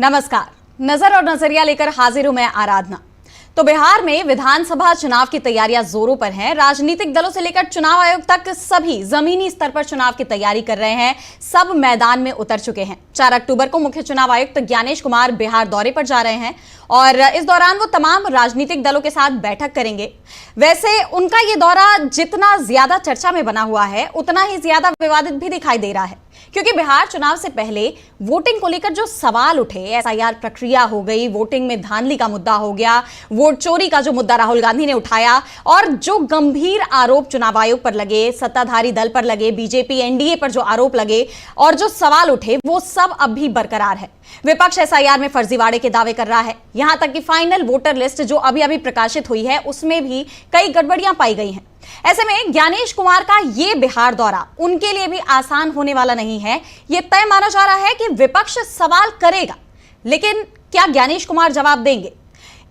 नमस्कार। नजर और नजरिया लेकर हाजिर हूं मैं आराधना। तो बिहार में विधानसभा चुनाव की तैयारियां जोरों पर हैं। राजनीतिक दलों से लेकर चुनाव आयोग तक सभी जमीनी स्तर पर चुनाव की तैयारी कर रहे हैं। सब मैदान में उतर चुके हैं। 4 अक्टूबर को मुख्य चुनाव आयुक्त ज्ञानेश कुमार बिहार दौरे पर जा रहे हैं और इस दौरान वो तमाम राजनीतिक दलों के साथ बैठक करेंगे। वैसे उनका ये दौरा जितना ज्यादा चर्चा में बना हुआ है उतना ही ज्यादा विवादित भी दिखाई दे रहा है, क्योंकि बिहार चुनाव से पहले वोटिंग को लेकर जो सवाल उठे, एसआईआर प्रक्रिया हो गई, वोटिंग में धांधली का मुद्दा हो गया, वोट चोरी का जो मुद्दा राहुल गांधी ने उठाया और जो गंभीर आरोप चुनाव आयोग पर लगे, सत्ताधारी दल पर लगे, बीजेपी एनडीए पर जो आरोप लगे और जो सवाल उठे, वो सब अब भी बरकरार है। विपक्ष एसआईआर में फर्जीवाड़े के दावे कर रहा है। यहां तक कि फाइनल वोटर लिस्ट जो अभी प्रकाशित हुई है उसमें भी कई गड़बड़ियां पाई गई हैं। ऐसे में ज्ञानेश कुमार का यह बिहार दौरा उनके लिए भी आसान होने वाला नहीं है। यह तय माना जा रहा है कि विपक्ष सवाल करेगा, लेकिन क्या ज्ञानेश कुमार जवाब देंगे,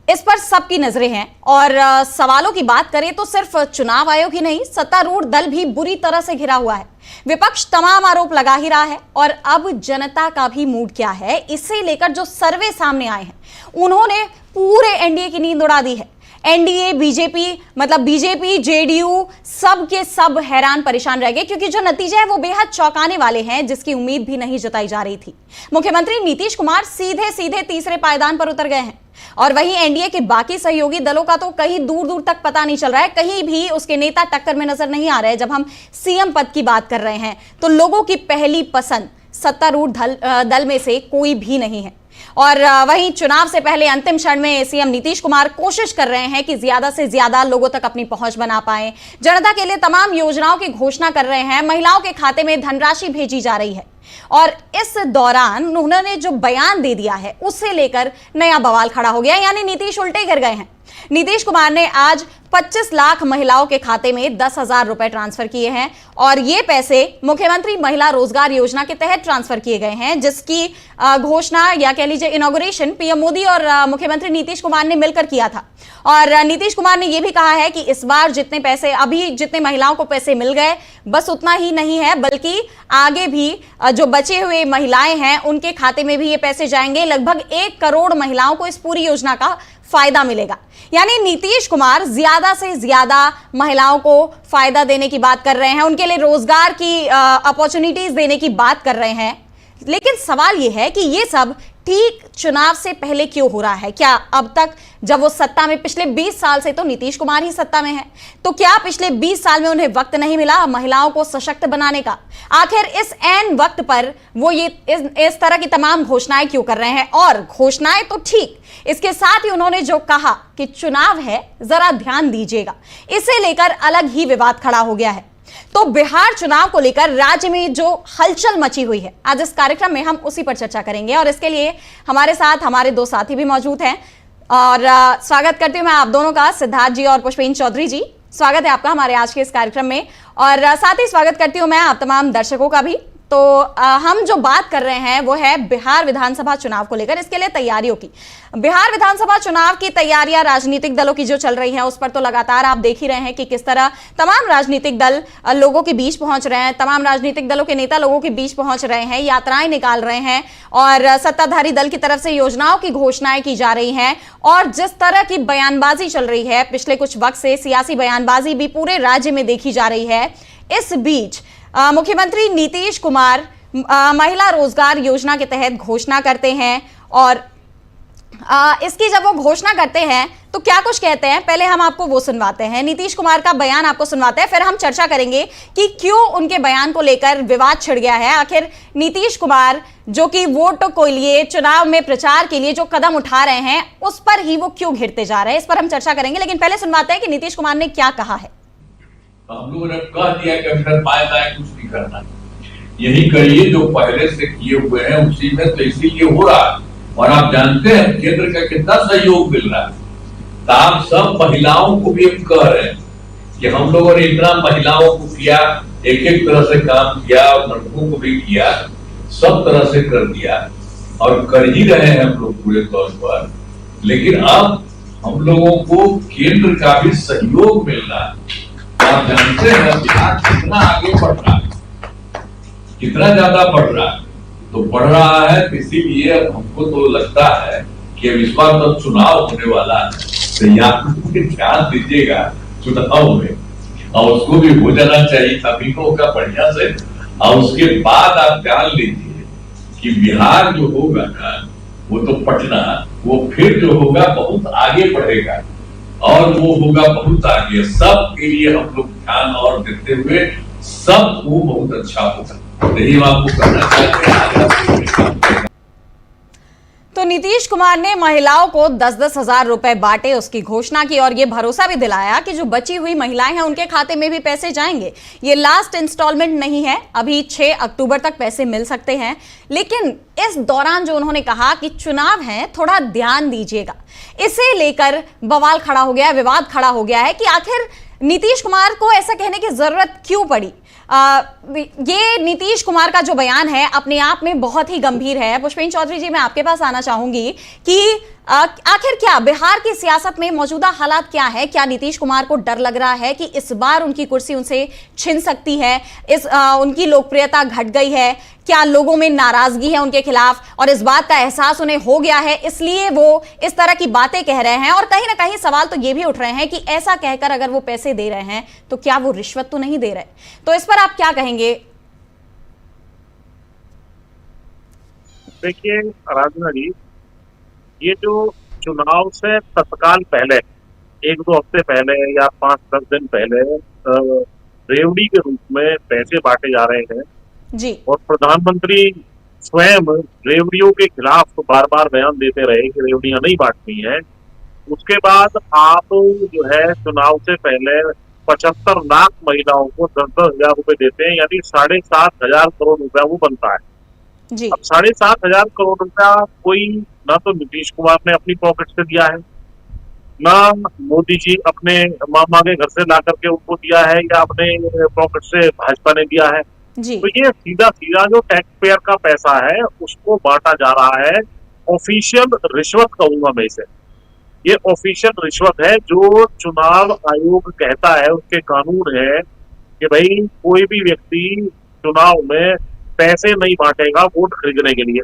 इस पर सबकी नजरें हैं। और सवालों की बात करें तो सिर्फ चुनाव आयोग ही नहीं, सत्तारूढ़ दल भी बुरी तरह से घिरा हुआ है। विपक्ष तमाम आरोप लगा ही रहा है और अब जनता का भी मूड क्या है, इसे लेकर जो सर्वे सामने आए हैं उन्होंने पूरे एनडीए की नींद उड़ा दी है। एनडीए, बीजेपी, जेडीयू सब के सब हैरान परेशान रह गए, क्योंकि जो नतीजे हैं वो बेहद चौंकाने वाले हैं, जिसकी उम्मीद भी नहीं जताई जा रही थी। मुख्यमंत्री नीतीश कुमार सीधे तीसरे पायदान पर उतर गए हैं और वहीं एनडीए के बाकी सहयोगी दलों का तो कहीं दूर दूर तक पता नहीं चल रहा है, कहीं भी उसके नेता टक्कर में नजर नहीं आ रहे। जब हम सीएम पद की बात कर रहे हैं तो लोगों की पहली पसंद सत्तारूढ़ दल में से कोई भी नहीं है। और वहीं चुनाव से पहले अंतिम क्षण में सीएम नीतीश कुमार कोशिश कर रहे हैं कि ज्यादा से ज्यादा लोगों तक अपनी पहुंच बना पाएं। जनता के लिए तमाम योजनाओं की घोषणा कर रहे हैं। महिलाओं के खाते में धनराशि भेजी जा रही है और इस दौरान उन्होंने जो बयान दे दिया है उससे लेकर नया बवाल खड़ा हो गया, यानी नीतीश उल्टे गिर गए हैं। नीतीश कुमार ने आज 25 लाख महिलाओं के खाते में 10,000 रुपए ट्रांसफर किए हैं और ये पैसे मुख्यमंत्री महिला रोजगार योजना के तहत ट्रांसफर किए गए हैं, जिसकी घोषणा या कह लीजिए इनॉग्रेशन पीएम मोदी और मुख्यमंत्री नीतीश कुमार ने मिलकर किया था। और नीतीश कुमार ने यह भी कहा है कि इस बार जितने महिलाओं को पैसे मिल गए बस उतना ही नहीं है, बल्कि आगे भी जो बचे हुए महिलाएं हैं उनके खाते में भी ये पैसे जाएंगे। लगभग 1 करोड़ महिलाओं को इस पूरी योजना का फायदा मिलेगा। यानी नीतीश कुमार ज्यादा से ज्यादा महिलाओं को फायदा देने की बात कर रहे हैं, उनके लिए रोजगार की अपॉर्चुनिटीज देने की बात कर रहे हैं। लेकिन सवाल यह है कि यह सब ठीक चुनाव से पहले क्यों हो रहा है? क्या अब तक जब वो सत्ता में, पिछले 20 साल से तो नीतीश कुमार ही सत्ता में है, तो क्या पिछले 20 साल में उन्हें वक्त नहीं मिला महिलाओं को सशक्त बनाने का? आखिर इस ऐन वक्त पर वो ये इस तरह की तमाम घोषणाएं क्यों कर रहे हैं? और घोषणाएं तो ठीक, इसके साथ ही उन्होंने जो कहा कि चुनाव है जरा ध्यान दीजिएगा, इसे लेकर अलग ही विवाद खड़ा हो गया है। तो बिहार चुनाव को लेकर राज्य में जो हलचल मची हुई है, आज इस कार्यक्रम में हम उसी पर चर्चा करेंगे और इसके लिए हमारे साथ हमारे 2 साथी भी मौजूद हैं। और स्वागत करती हूं मैं आप दोनों का, सिद्धार्थ जी और पुष्पेंद्र चौधरी जी, स्वागत है आपका हमारे आज के इस कार्यक्रम में। और साथ ही स्वागत करती हूं मैं आप तमाम दर्शकों का भी। तो हम जो बात कर रहे हैं वो है बिहार विधानसभा चुनाव को लेकर, इसके लिए तैयारियों की। बिहार विधानसभा चुनाव की तैयारियां राजनीतिक दलों की जो चल रही हैं उस पर तो लगातार आप देख ही रहे हैं कि किस तरह तमाम राजनीतिक दल लोगों के बीच पहुंच रहे हैं, तमाम राजनीतिक दलों के नेता लोगों के बीच पहुंच रहे हैं, यात्राएं निकाल रहे हैं और सत्ताधारी दल की तरफ से योजनाओं की घोषणाएं की जा रही हैं। और जिस तरह की बयानबाजी चल रही है पिछले कुछ वक्त से, सियासी बयानबाजी भी पूरे राज्य में देखी जा रही है। इस बीच मुख्यमंत्री नीतीश कुमार महिला रोजगार योजना के तहत घोषणा करते हैं और इसकी जब वो घोषणा करते हैं तो क्या कुछ कहते हैं, पहले हम आपको वो सुनवाते हैं, नीतीश कुमार का बयान आपको सुनवाते हैं, फिर हम चर्चा करेंगे कि क्यों उनके बयान को लेकर विवाद छिड़ गया है। आखिर नीतीश कुमार जो कि वोट को लिए, चुनाव में प्रचार के लिए जो कदम उठा रहे हैं उस पर ही वो क्यों घिरते जा रहे हैं, इस पर हम चर्चा करेंगे। लेकिन पहले सुनवाते हैं कि नीतीश कुमार ने क्या कहा है। हम लोगों ने कह दिया कि अगर फायदा है कुछ नहीं करना, यही करिए जो पहले से किए हुए हैं उसी में, तो इसीलिए हो रहा है। और आप जानते हैं केंद्र का कितना सहयोग मिल रहा है। तो आप सब महिलाओं को भी कह रहे हैं कि हम लोगों ने इतना महिलाओं को किया, एक तरह से काम किया और लड़कों को भी किया, सब तरह से कर दिया और कर ही रहे हैं हम लोग पूरे तौर पर। लेकिन अब हम लोगों को केंद्र का भी सहयोग मिल रहा है। आप जानते हैं बिहार कितना आगे बढ़ रहा है, कितना ज्यादा बढ़ रहा है। तो बढ़ रहा है, इसीलिए अब हमको तो लगता है कि अब इस बार जब चुनाव होने वाला है तो यहाँ ध्यान दीजिएगा चुनाव में, और उसको भी हो जाना चाहिए सभी को का बढ़िया से। और उसके बाद आप ध्यान लीजिए कि बिहार जो होगा ना, वो तो पटना, वो फिर जो होगा बहुत आगे बढ़ेगा, और वो होगा बहुत आगे। सब के लिए हम लोग ध्यान और देते हुए सब वो बहुत अच्छा होगा, यही हम आपको कहना चाहते हैं। तो नीतीश कुमार ने महिलाओं को 10-10 हजार रुपए बांटे, उसकी घोषणा की और ये भरोसा भी दिलाया कि जो बची हुई महिलाएं हैं उनके खाते में भी पैसे जाएंगे। ये लास्ट इंस्टॉलमेंट नहीं है, अभी 6 अक्टूबर तक पैसे मिल सकते हैं। लेकिन इस दौरान जो उन्होंने कहा कि चुनाव है, थोड़ा ध्यान दीजिएगा, इसे लेकर बवाल खड़ा हो गया है, विवाद खड़ा हो गया है कि आखिर नीतीश कुमार को ऐसा कहने की जरूरत क्यों पड़ी। ये नीतीश कुमार का जो बयान है अपने आप में बहुत ही गंभीर है। पुष्पेंद्र चौधरी जी, मैं आपके पास आना चाहूंगी कि आखिर क्या बिहार की सियासत में मौजूदा हालात क्या है? क्या नीतीश कुमार को डर लग रहा है कि इस बार उनकी कुर्सी उनसे छिन सकती है? उनकी लोकप्रियता घट गई है? क्या लोगों में नाराजगी है उनके खिलाफ और इस बात का एहसास उन्हें हो गया है, इसलिए वो इस तरह की बातें कह रहे हैं? और कहीं ना कहीं सवाल तो ये भी उठ रहे हैं कि ऐसा कहकर अगर वो पैसे दे रहे हैं तो क्या वो रिश्वत तो नहीं दे रहे? तो इस पर आप क्या कहेंगे? देखिए आराधना जी, ये जो चुनाव से तत्काल पहले 1-2 हफ्ते पहले या 5-10 दिन पहले रेवड़ी के रूप में पैसे बांटे जा रहे हैं जी, और प्रधानमंत्री स्वयं रेवड़ियों के खिलाफ बार बार बयान देते रहे कि रेवड़ियां नहीं बांटनी है। उसके बाद आप जो है चुनाव से पहले 75 लाख महिलाओं को 10-10 हजार रुपए देते हैं, यानी 7,500 करोड़ रुपया वो बनता है। जी, अब 7,500 करोड़ रुपया कोई ना तो नीतीश कुमार ने अपनी पॉकेट से दिया है, ना मोदी जी अपने मामा के घर से ला करके उनको दिया है, या अपने पॉकेट से भाजपा ने दिया है। जी, तो ये सीधा सीधा जो टैक्स पेयर का पैसा है उसको बांटा जा रहा है। ऑफिशियल रिश्वत कहूंगा मैं इसे, ये ऑफिशियल रिश्वत है जो चुनाव आयोग कहता है, उसके कानून है कि भाई कोई भी व्यक्ति चुनाव में पैसे नहीं बांटेगा वोट खरीदने के लिए।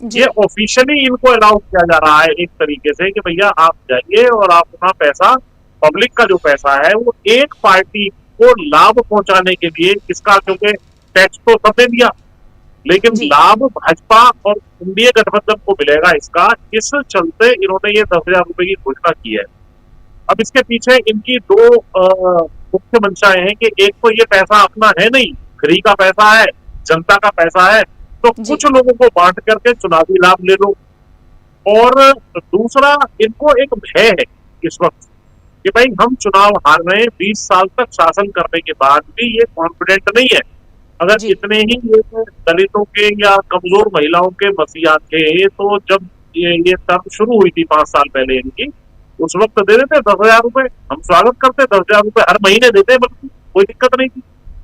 ये ऑफिशियली इनको अलाउ किया जा रहा है एक तरीके से कि भैया आप जाइए और आप अपना पैसा, पब्लिक का जो पैसा है वो एक पार्टी को लाभ पहुंचाने के लिए, इसका क्योंकि टैक्स तो सबने दिया लेकिन लाभ भाजपा और एनडीए गठबंधन को मिलेगा इसका, इस चलते इन्होंने ये 10,000 रुपए की घोषणा की है। अब इसके पीछे इनकी 2 मुख्य मंशाएं हैं कि एक तो ये पैसा अपना है नहीं, फ्री का पैसा है, जनता का पैसा है, तो कुछ लोगों को बांट करके चुनावी लाभ ले लो, और दूसरा इनको एक भय है इस वक्त कि भाई हम चुनाव हार रहे हैं, 20 साल तक शासन करने के बाद भी ये कॉन्फिडेंट नहीं है। अगर इतने ही ये दलितों के या कमजोर महिलाओं के मसीहा थे तो जब ये टर्म शुरू हुई थी 5 साल पहले इनकी, उस वक्त दे देते 10,000 रुपए, हम स्वागत करते, 10,000 रुपए हर महीने देते, बल्कि कोई दिक्कत नहीं थी।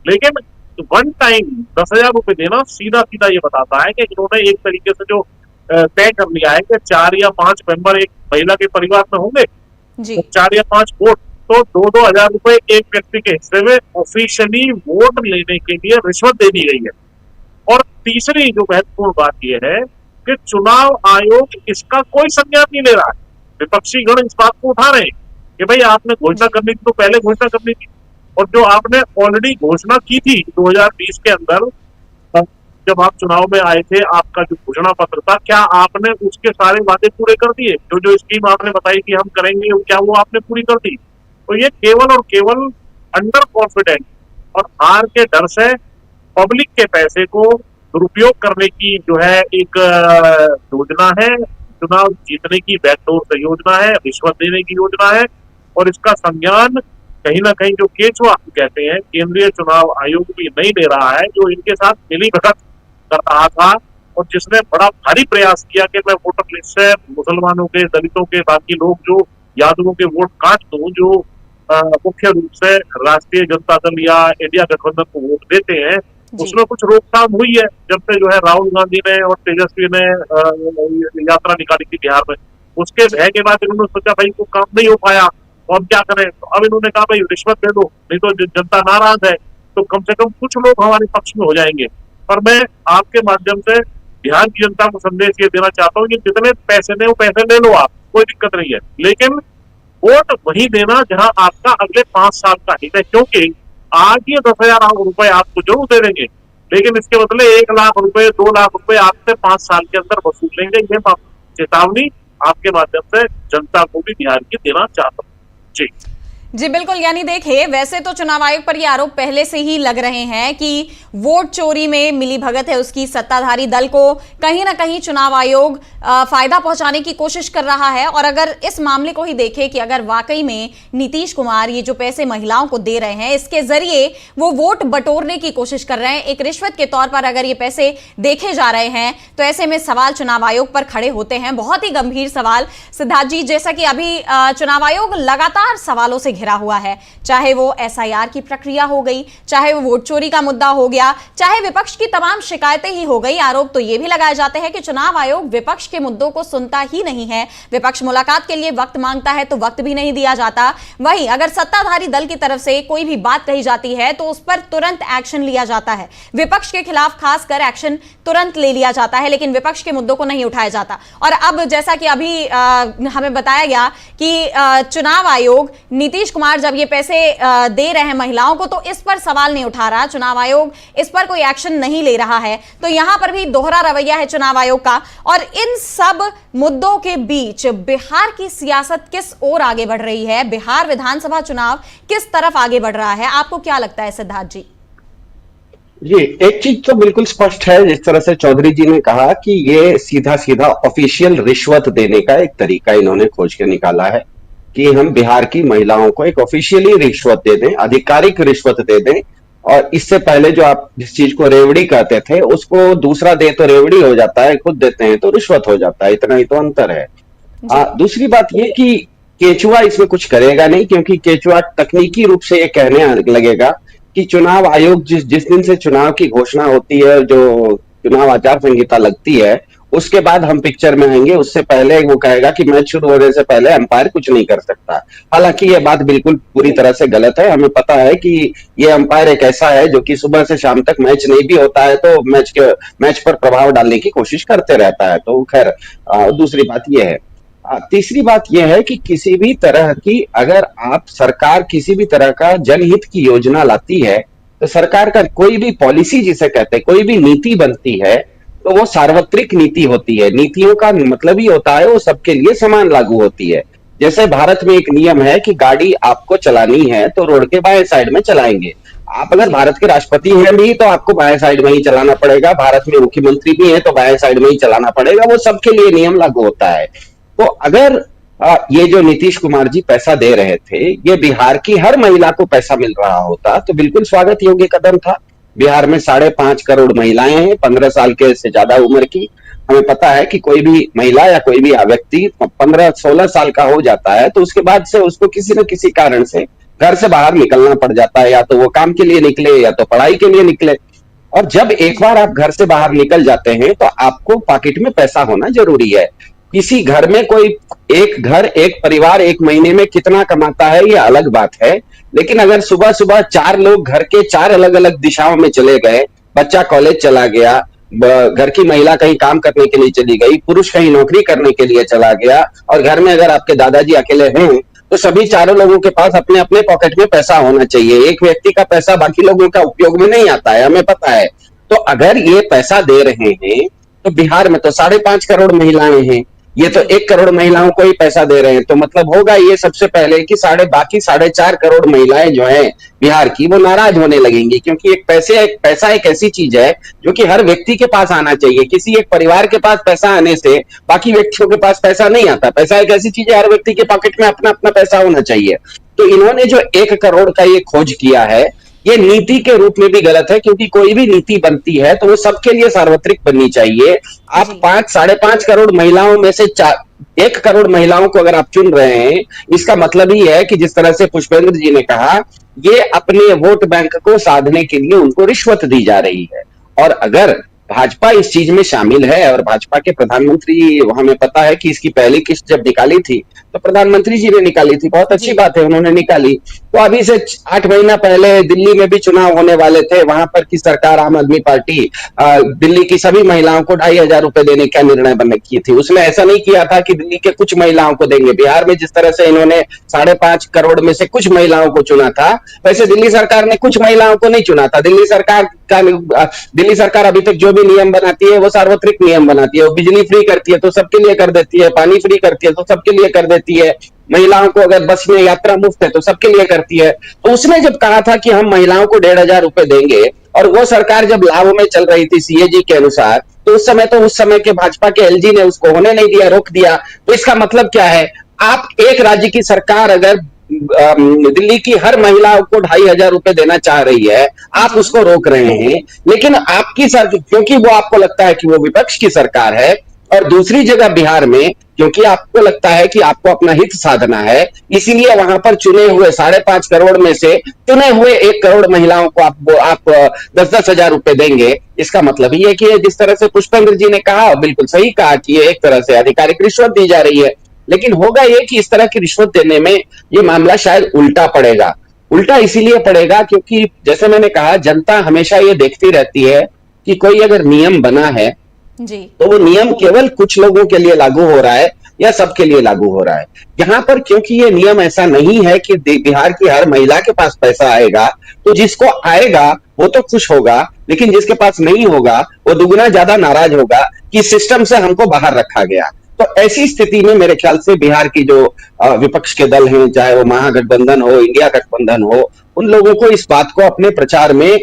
लेकिन वन टाइम 10,000 रुपए देना सीधा सीधा ये बताता है कि इन्होंने एक तरीके से जो तय कर लिया है कि 4 या 5 मेंबर एक महिला के परिवार में होंगे, तो 4 या 5 वोट, तो 2-2 हजार रुपए एक व्यक्ति के हिस्से में ऑफिशियली वोट लेने के लिए रिश्वत दे दी गई है। और तीसरी जो महत्वपूर्ण बात यह है कि चुनाव आयोग इसका कोई संज्ञान नहीं ले रहा है। विपक्षी गण इस बात को उठा रहे हैं कि भाई आपने घोषणा करनी थी तो पहले घोषणा करनी थी, और जो आपने ऑलरेडी घोषणा की थी 2020 के अंदर जब आप चुनाव में आए थे, आपका जो घोषणा पत्र था, क्या आपने उसके सारे वादे पूरे कर दिए? जो स्कीम आपने बताई कि हम करेंगे, क्या वो आपने पूरी कर दी? तो ये केवल और केवल अंडर कॉन्फिडेंस और हार के डर से पब्लिक के पैसे को दुरुपयोग करने की जो है एक योजना है, चुनाव जीतने की बैकडोर योजना है, रिश्वत देने की योजना है, और इसका संज्ञान कहीं ना कहीं जो केचुआ कहते हैं केंद्रीय चुनाव आयोग भी नहीं ले रहा है, जो इनके साथ मिली भगत कर रहा था और जिसने बड़ा भारी प्रयास किया कि मैं वोटर लिस्ट से मुसलमानों के, दलितों के, बाकी लोग जो यादवों के वोट काट दूं, जो मुख्य रूप से राष्ट्रीय जनता दल या इंडिया गठबंधन को वोट देते हैं, उसमें कुछ रोकथाम हुई है जब से जो है राहुल गांधी ने और तेजस्वी ने यात्रा निकाली थी बिहार में। उसके भय के बाद इन्होंने सोचा भाई को काम नहीं हो पाया, तो अब क्या करें? तो अब इन्होंने कहा भाई रिश्वत दे दो, नहीं तो जनता नाराज है, तो कम से कम कुछ लोग हमारे पक्ष में हो जाएंगे। पर मैं आपके माध्यम से बिहार की जनता को संदेश ये देना चाहता हूँ कि जितने पैसे दें वो पैसे ले लो आप, कोई दिक्कत नहीं है, लेकिन वोट वही देना जहां आपका अगले 5 साल का हित है। क्योंकि आज ये 10,000 रुपए आपको जरूर दे देंगे, लेकिन इसके बदले 1 लाख रुपए 2 लाख रुपए आपसे 5 साल के अंदर वसूल लेंगे। ये चेतावनी आपके माध्यम से जनता को भी बिहार की देना चाहता हूँ। जी जी बिल्कुल, यानी देखिए, वैसे तो चुनाव आयोग पर ये आरोप पहले से ही लग रहे हैं कि वोट चोरी में मिली भगत है उसकी, सत्ताधारी दल को कहीं ना कहीं चुनाव आयोग फायदा पहुंचाने की कोशिश कर रहा है। और अगर इस मामले को ही देखें कि अगर वाकई में नीतीश कुमार ये जो पैसे महिलाओं को दे रहे हैं, इसके जरिए वो वोट बटोरने की कोशिश कर रहे हैं, एक रिश्वत के तौर पर अगर ये पैसे देखे जा रहे हैं, तो ऐसे में सवाल चुनाव आयोग पर खड़े होते हैं, बहुत ही गंभीर सवाल। सिद्धार्थ जी, जैसा कि अभी चुनाव आयोग लगातार सवालों से घिरा हुआ है, चाहे वो एसआईआर की प्रक्रिया हो गई, चाहे वो वोट चोरी का मुद्दा हो गया, चाहे विपक्ष की तमाम शिकायतें ही हो गई। आरोप तो ये भी लगाए जाते हैं कि चुनाव आयोग विपक्ष के मुद्दों को सुनता ही नहीं है, विपक्ष मुलाकात के लिए वक्त मांगता है तो वक्त भी नहीं दिया जाता। वहीं अगर सत्ताधारी दल की तरफ से कोई भी बात कही जाती है तो उस पर तुरंत एक्शन लिया जाता है, विपक्ष के खिलाफ खासकर एक्शन तुरंत ले लिया जाता है, लेकिन विपक्ष के मुद्दों को नहीं उठाया जाता। और अब जैसा कि अभी हमें बताया गया कि चुनाव आयोग, नीतीश कुमार जब ये पैसे दे रहे हैं महिलाओं को, तो इस पर सवाल नहीं उठा रहा, चुनाव आयोग इस पर कोई एक्शन नहीं ले रहा है। तो यहां पर भी दोहरा रवैया है चुनाव आयोग का। और इन सब मुद्दों के बीच बिहार की सियासत किस ओर आगे बढ़ रही है, बिहार विधानसभा चुनाव किस तरफ आगे बढ़ रहा है, आपको क्या लगता है सिद्धार्थ जी? जी, एक चीज तो बिल्कुल स्पष्ट है, जिस तरह से चौधरी जी ने कहा कि ये सीधा सीधा ऑफिशियल रिश्वत देने का एक तरीका इन्होंने खोज के निकाला है कि हम बिहार की महिलाओं को एक ऑफिशियली रिश्वत दे दें, आधिकारिक रिश्वत दे दें। और इससे पहले जो आप जिस चीज को रेवड़ी कहते थे, उसको दूसरा दे तो रेवड़ी हो जाता है, खुद देते हैं तो रिश्वत हो जाता है, इतना ही तो अंतर है। दूसरी बात ये कि केचुआ इसमें कुछ करेगा नहीं, क्योंकि केचुआ तकनीकी रूप से ये कहने लगेगा कि चुनाव आयोग जिस दिन से चुनाव की घोषणा होती है, जो चुनाव आचार संहिता लगती है, उसके बाद हम पिक्चर में आएंगे, उससे पहले वो कहेगा कि मैच शुरू होने से पहले अंपायर कुछ नहीं कर सकता। हालांकि ये बात बिल्कुल पूरी तरह से गलत है। हमें पता है कि ये अंपायर एक ऐसा है जो कि सुबह से शाम तक मैच नहीं भी होता है तो मैच पर प्रभाव डालने की कोशिश करते रहता है। तो खैर, दूसरी बात यह है। तीसरी बात यह है कि किसी भी तरह की, अगर आप सरकार किसी भी तरह का जनहित की योजना लाती है, तो सरकार का कोई भी पॉलिसी जिसे कहते हैं, कोई भी नीति बनती है, तो वो सार्वत्रिक नीति होती है। नीतियों का मतलब ही होता है वो सबके लिए समान लागू होती है। जैसे भारत में एक नियम है कि गाड़ी आपको चलानी है तो रोड के बाएं साइड में चलाएंगे। आप अगर भारत के राष्ट्रपति हैं भी तो आपको बाएं साइड में ही चलाना पड़ेगा, भारत में मुख्यमंत्री भी हैं तो बाएं साइड में ही चलाना पड़ेगा, वो सबके लिए नियम लागू होता है। तो अगर ये जो नीतीश कुमार जी पैसा दे रहे थे, ये बिहार की हर महिला को पैसा मिल रहा होता तो बिल्कुल स्वागत योग्य कदम था। बिहार में 5.5 करोड़ महिलाएं हैं 15 साल के से ज्यादा उम्र की। हमें पता है कि कोई भी महिला या कोई भी व्यक्ति 15-16 साल का हो जाता है तो उसके बाद से उसको किसी न किसी कारण से घर से बाहर निकलना पड़ जाता है, या तो वो काम के लिए निकले या तो पढ़ाई के लिए निकले। और जब एक बार आप घर से बाहर निकल जाते हैं तो आपको पॉकेट में पैसा होना जरूरी है। किसी घर में कोई एक परिवार एक महीने में कितना कमाता है ये अलग बात है, लेकिन अगर सुबह सुबह 4 लोग घर के 4 अलग अलग दिशाओं में चले गए, बच्चा कॉलेज चला गया, घर की महिला कहीं काम करने के लिए चली गई, पुरुष कहीं नौकरी करने के लिए चला गया, और घर में अगर आपके दादाजी अकेले हैं तो सभी चारों लोगों के पास अपने अपने पॉकेट में पैसा होना चाहिए। एक व्यक्ति का पैसा बाकी लोगों का उपयोग में नहीं आता है, हमें पता है। तो अगर ये पैसा दे रहे हैं तो बिहार में तो 5.5 करोड़ महिलाएं हैं, ये तो 1 करोड़ महिलाओं को ही पैसा दे रहे हैं, तो मतलब होगा ये सबसे पहले कि बाकी 4.5 करोड़ महिलाएं जो हैं बिहार की, वो नाराज होने लगेंगी। क्योंकि पैसा एक ऐसी चीज है जो कि हर व्यक्ति के पास आना चाहिए। किसी एक परिवार के पास पैसा आने से बाकी व्यक्तियों के पास पैसा नहीं आता। पैसा एक ऐसी चीज है, हर व्यक्ति के पॉकेट में अपना अपना पैसा होना चाहिए। तो इन्होंने जो 1 करोड़ का ये खोज किया है, ये नीति के रूप में भी गलत है, क्योंकि कोई भी नीति बनती है तो वो सबके लिए सार्वत्रिक बननी चाहिए। आप 5-5.5 करोड़ महिलाओं में से 1 करोड़ महिलाओं को अगर आप चुन रहे हैं, इसका मतलब ही है कि जिस तरह से पुष्पेंद्र जी ने कहा, ये अपने वोट बैंक को साधने के लिए उनको रिश्वत दी जा रही है। और अगर भाजपा इस चीज में शामिल है, और भाजपा के प्रधानमंत्री, हमें पता है कि इसकी पहली किस्त जब निकाली थी तो प्रधानमंत्री जी ने निकाली थी, बहुत अच्छी बात है, उन्होंने निकाली। तो अभी से 8 महीना पहले दिल्ली में भी चुनाव होने वाले थे, वहां पर की सरकार आम आदमी पार्टी दिल्ली की सभी महिलाओं को 2,500 रुपए देने का निर्णय की थी। उसने ऐसा नहीं किया था कि दिल्ली के कुछ महिलाओं को देंगे। बिहार में जिस तरह से इन्होंने 5.5 करोड़ में से कुछ महिलाओं को चुना था, वैसे दिल्ली सरकार ने कुछ महिलाओं को नहीं चुना था। दिल्ली सरकार अभी तक जो भी नियम बनाती है वो सार्वत्रिक नियम बनाती है। वो बिजली फ्री करती है तो सबके लिए कर देती है, पानी फ्री करती है तो सबके लिए कर देती है, महिलाओं को अगर बस में यात्रा मुफ्त है तो सबके लिए करती है। तो उसने जब कहा था कि हम महिलाओं को 1,500 रुपए देंगे, और वो सरकार जब लाभ में चल रही थी सीएजी के अनुसार, तो उस समय के भाजपा के एलजी ने उसको होने नहीं दिया, रोक दिया। तो इसका मतलब क्या है, आप एक राज्य की सरकार अगर दिल्ली की हर महिला को 2,500 रुपए देना चाह रही है, आप उसको रोक रहे हैं। लेकिन आपकी सरकार, क्योंकि वो आपको लगता है कि वो विपक्ष की सरकार है, और दूसरी जगह बिहार में क्योंकि आपको लगता है कि आपको अपना हित साधना है, इसीलिए वहां पर चुने हुए 5.5 करोड़ में से चुने हुए 1 करोड़ महिलाओं को आप 10-10 हजार रुपए देंगे। इसका मतलब ये है कि जिस तरह से पुष्पेंद्र जी ने कहा, बिल्कुल सही कहा कि ये एक तरह से आधिकारिक रिश्वत दी जा रही है। लेकिन होगा ये कि इस तरह की रिश्वत देने में ये मामला शायद उल्टा पड़ेगा। उल्टा इसीलिए पड़ेगा क्योंकि जैसे मैंने कहा, जनता हमेशा ये देखती रहती है कि कोई अगर नियम बना है जी, तो वो नियम केवल कुछ लोगों के लिए लागू हो रहा है या सबके लिए लागू हो रहा है। यहाँ पर क्योंकि ये नियम ऐसा नहीं है कि बिहार की हर महिला के पास पैसा आएगा, तो जिसको आएगा वो तो खुश होगा, लेकिन जिसके पास नहीं होगा वो दुगना ज्यादा नाराज होगा कि सिस्टम से हमको बाहर रखा गया। तो ऐसी स्थिति में मेरे ख्याल से बिहार की जो विपक्ष के दल हैं, चाहे वो महागठबंधन हो, इंडिया गठबंधन हो, उन लोगों को इस बात को अपने प्रचार में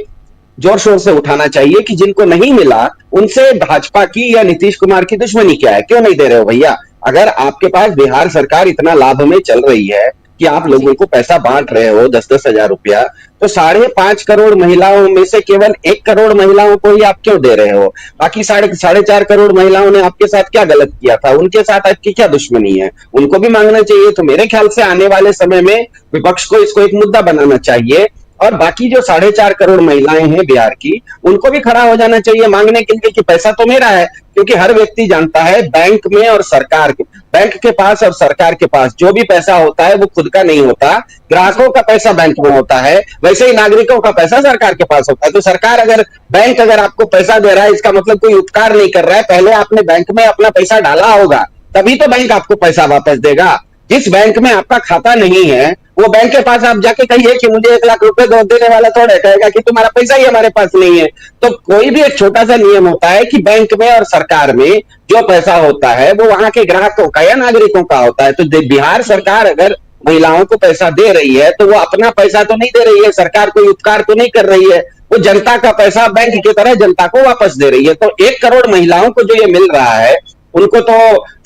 जोर शोर से उठाना चाहिए कि जिनको नहीं मिला उनसे भाजपा की या नीतीश कुमार की दुश्मनी क्या है, क्यों नहीं दे रहे हो भैया। अगर आपके पास बिहार सरकार इतना लाभ में चल रही है कि आप लोगों को पैसा बांट रहे हो 10-10 हजार रुपया, तो 5.5 करोड़ महिलाओं में से केवल 1 करोड़ महिलाओं को ही आप क्यों दे रहे हो? बाकी 4.5 करोड़ महिलाओं ने आपके साथ क्या गलत किया था? उनके साथ आपकी क्या दुश्मनी है? उनको भी मांगना चाहिए। तो मेरे ख्याल से आने वाले समय में विपक्ष को इसको एक मुद्दा बनाना चाहिए, और बाकी जो 4.5 करोड़ महिलाएं हैं बिहार की, उनको भी खड़ा हो जाना चाहिए मांगने के लिए कि पैसा तो मेरा है। क्योंकि हर व्यक्ति जानता है बैंक में और सरकार के, बैंक के पास और सरकार के पास जो भी पैसा होता है वो खुद का नहीं होता, ग्राहकों का पैसा बैंक में होता है। वैसे ही नागरिकों का पैसा सरकार के पास होता है। तो सरकार बैंक अगर आपको पैसा दे रहा है, इसका मतलब कोई उपकार नहीं कर रहा है। पहले आपने बैंक में अपना पैसा डाला होगा, तभी तो बैंक आपको पैसा वापस देगा। जिस बैंक में आपका खाता नहीं है, वो बैंक के पास आप जाके कहिए कि मुझे 1 लाख रुपए दो, देने वाला थोड़ा कहेगा कि तुम्हारा पैसा ही हमारे पास नहीं है। तो कोई भी एक छोटा सा नियम होता है कि बैंक में और सरकार में जो पैसा होता है वो वहां के ग्राहकों का या नागरिकों का होता है। तो बिहार सरकार अगर महिलाओं को पैसा दे रही है तो वो अपना पैसा तो नहीं दे रही है, सरकार कोई उपकार तो नहीं कर रही है, वो जनता का पैसा बैंक की तरह जनता को वापस दे रही है। तो 1 करोड़ महिलाओं को जो ये मिल रहा है, उनको तो